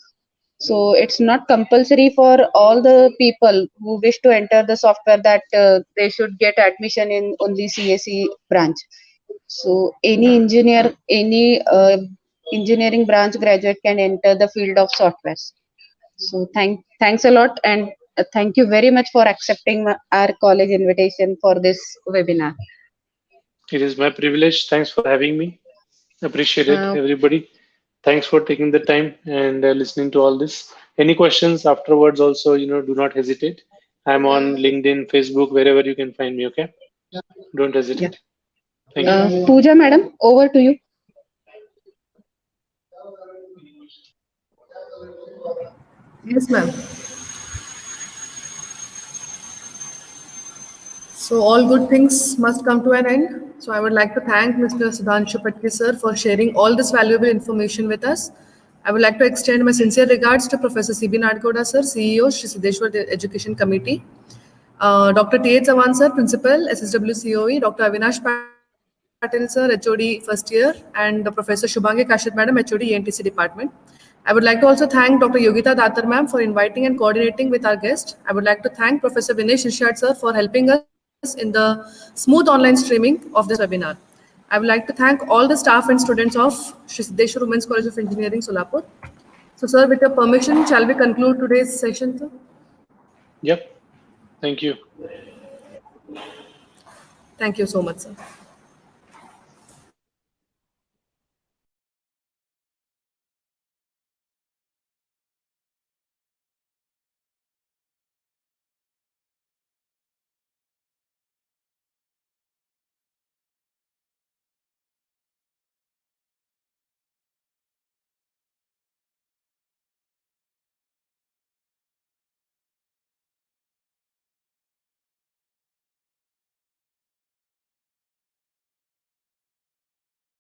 So it's not compulsory for all the people who wish to enter the software that they should get admission in only CSE branch. So any engineer, any engineering branch graduate can enter the field of softwares. So thanks a lot, and thank you very much for accepting our college invitation for this webinar. It is my privilege. Thanks for having me. Appreciate it, Uh, everybody. Thanks for taking the time and listening to all this. Any questions afterwards also, do not hesitate. I'm on LinkedIn, Facebook, wherever you can find me, okay? Don't hesitate. Thank you. Pooja madam, over to you. Yes, ma'am. So all good things must come to an end. So I would like to thank Mr. Sudhanshu Patki sir for sharing all this valuable information with us. I would like to extend my sincere regards to Professor C.B. Nadgoda sir, CEO, Shri Siddheshwar Education Committee, Dr. T.H. Sawan sir, Principal, SSW COE, Dr. Avinash Patel sir, HOD first year, and Professor Shubhangi Kashyap madam, HOD ENTC department. I would like to also thank Dr. Yogita Datar ma'am for inviting and coordinating with our guest. I would like to thank Professor Vinesh Irshad sir for helping us in the smooth online streaming of this webinar. I would like to thank all the staff and students of Shri Siddheshwar Women's College of Engineering, Solapur. So, sir, with your permission, shall we conclude today's session, sir? Yep. Thank you. Thank you so much, sir.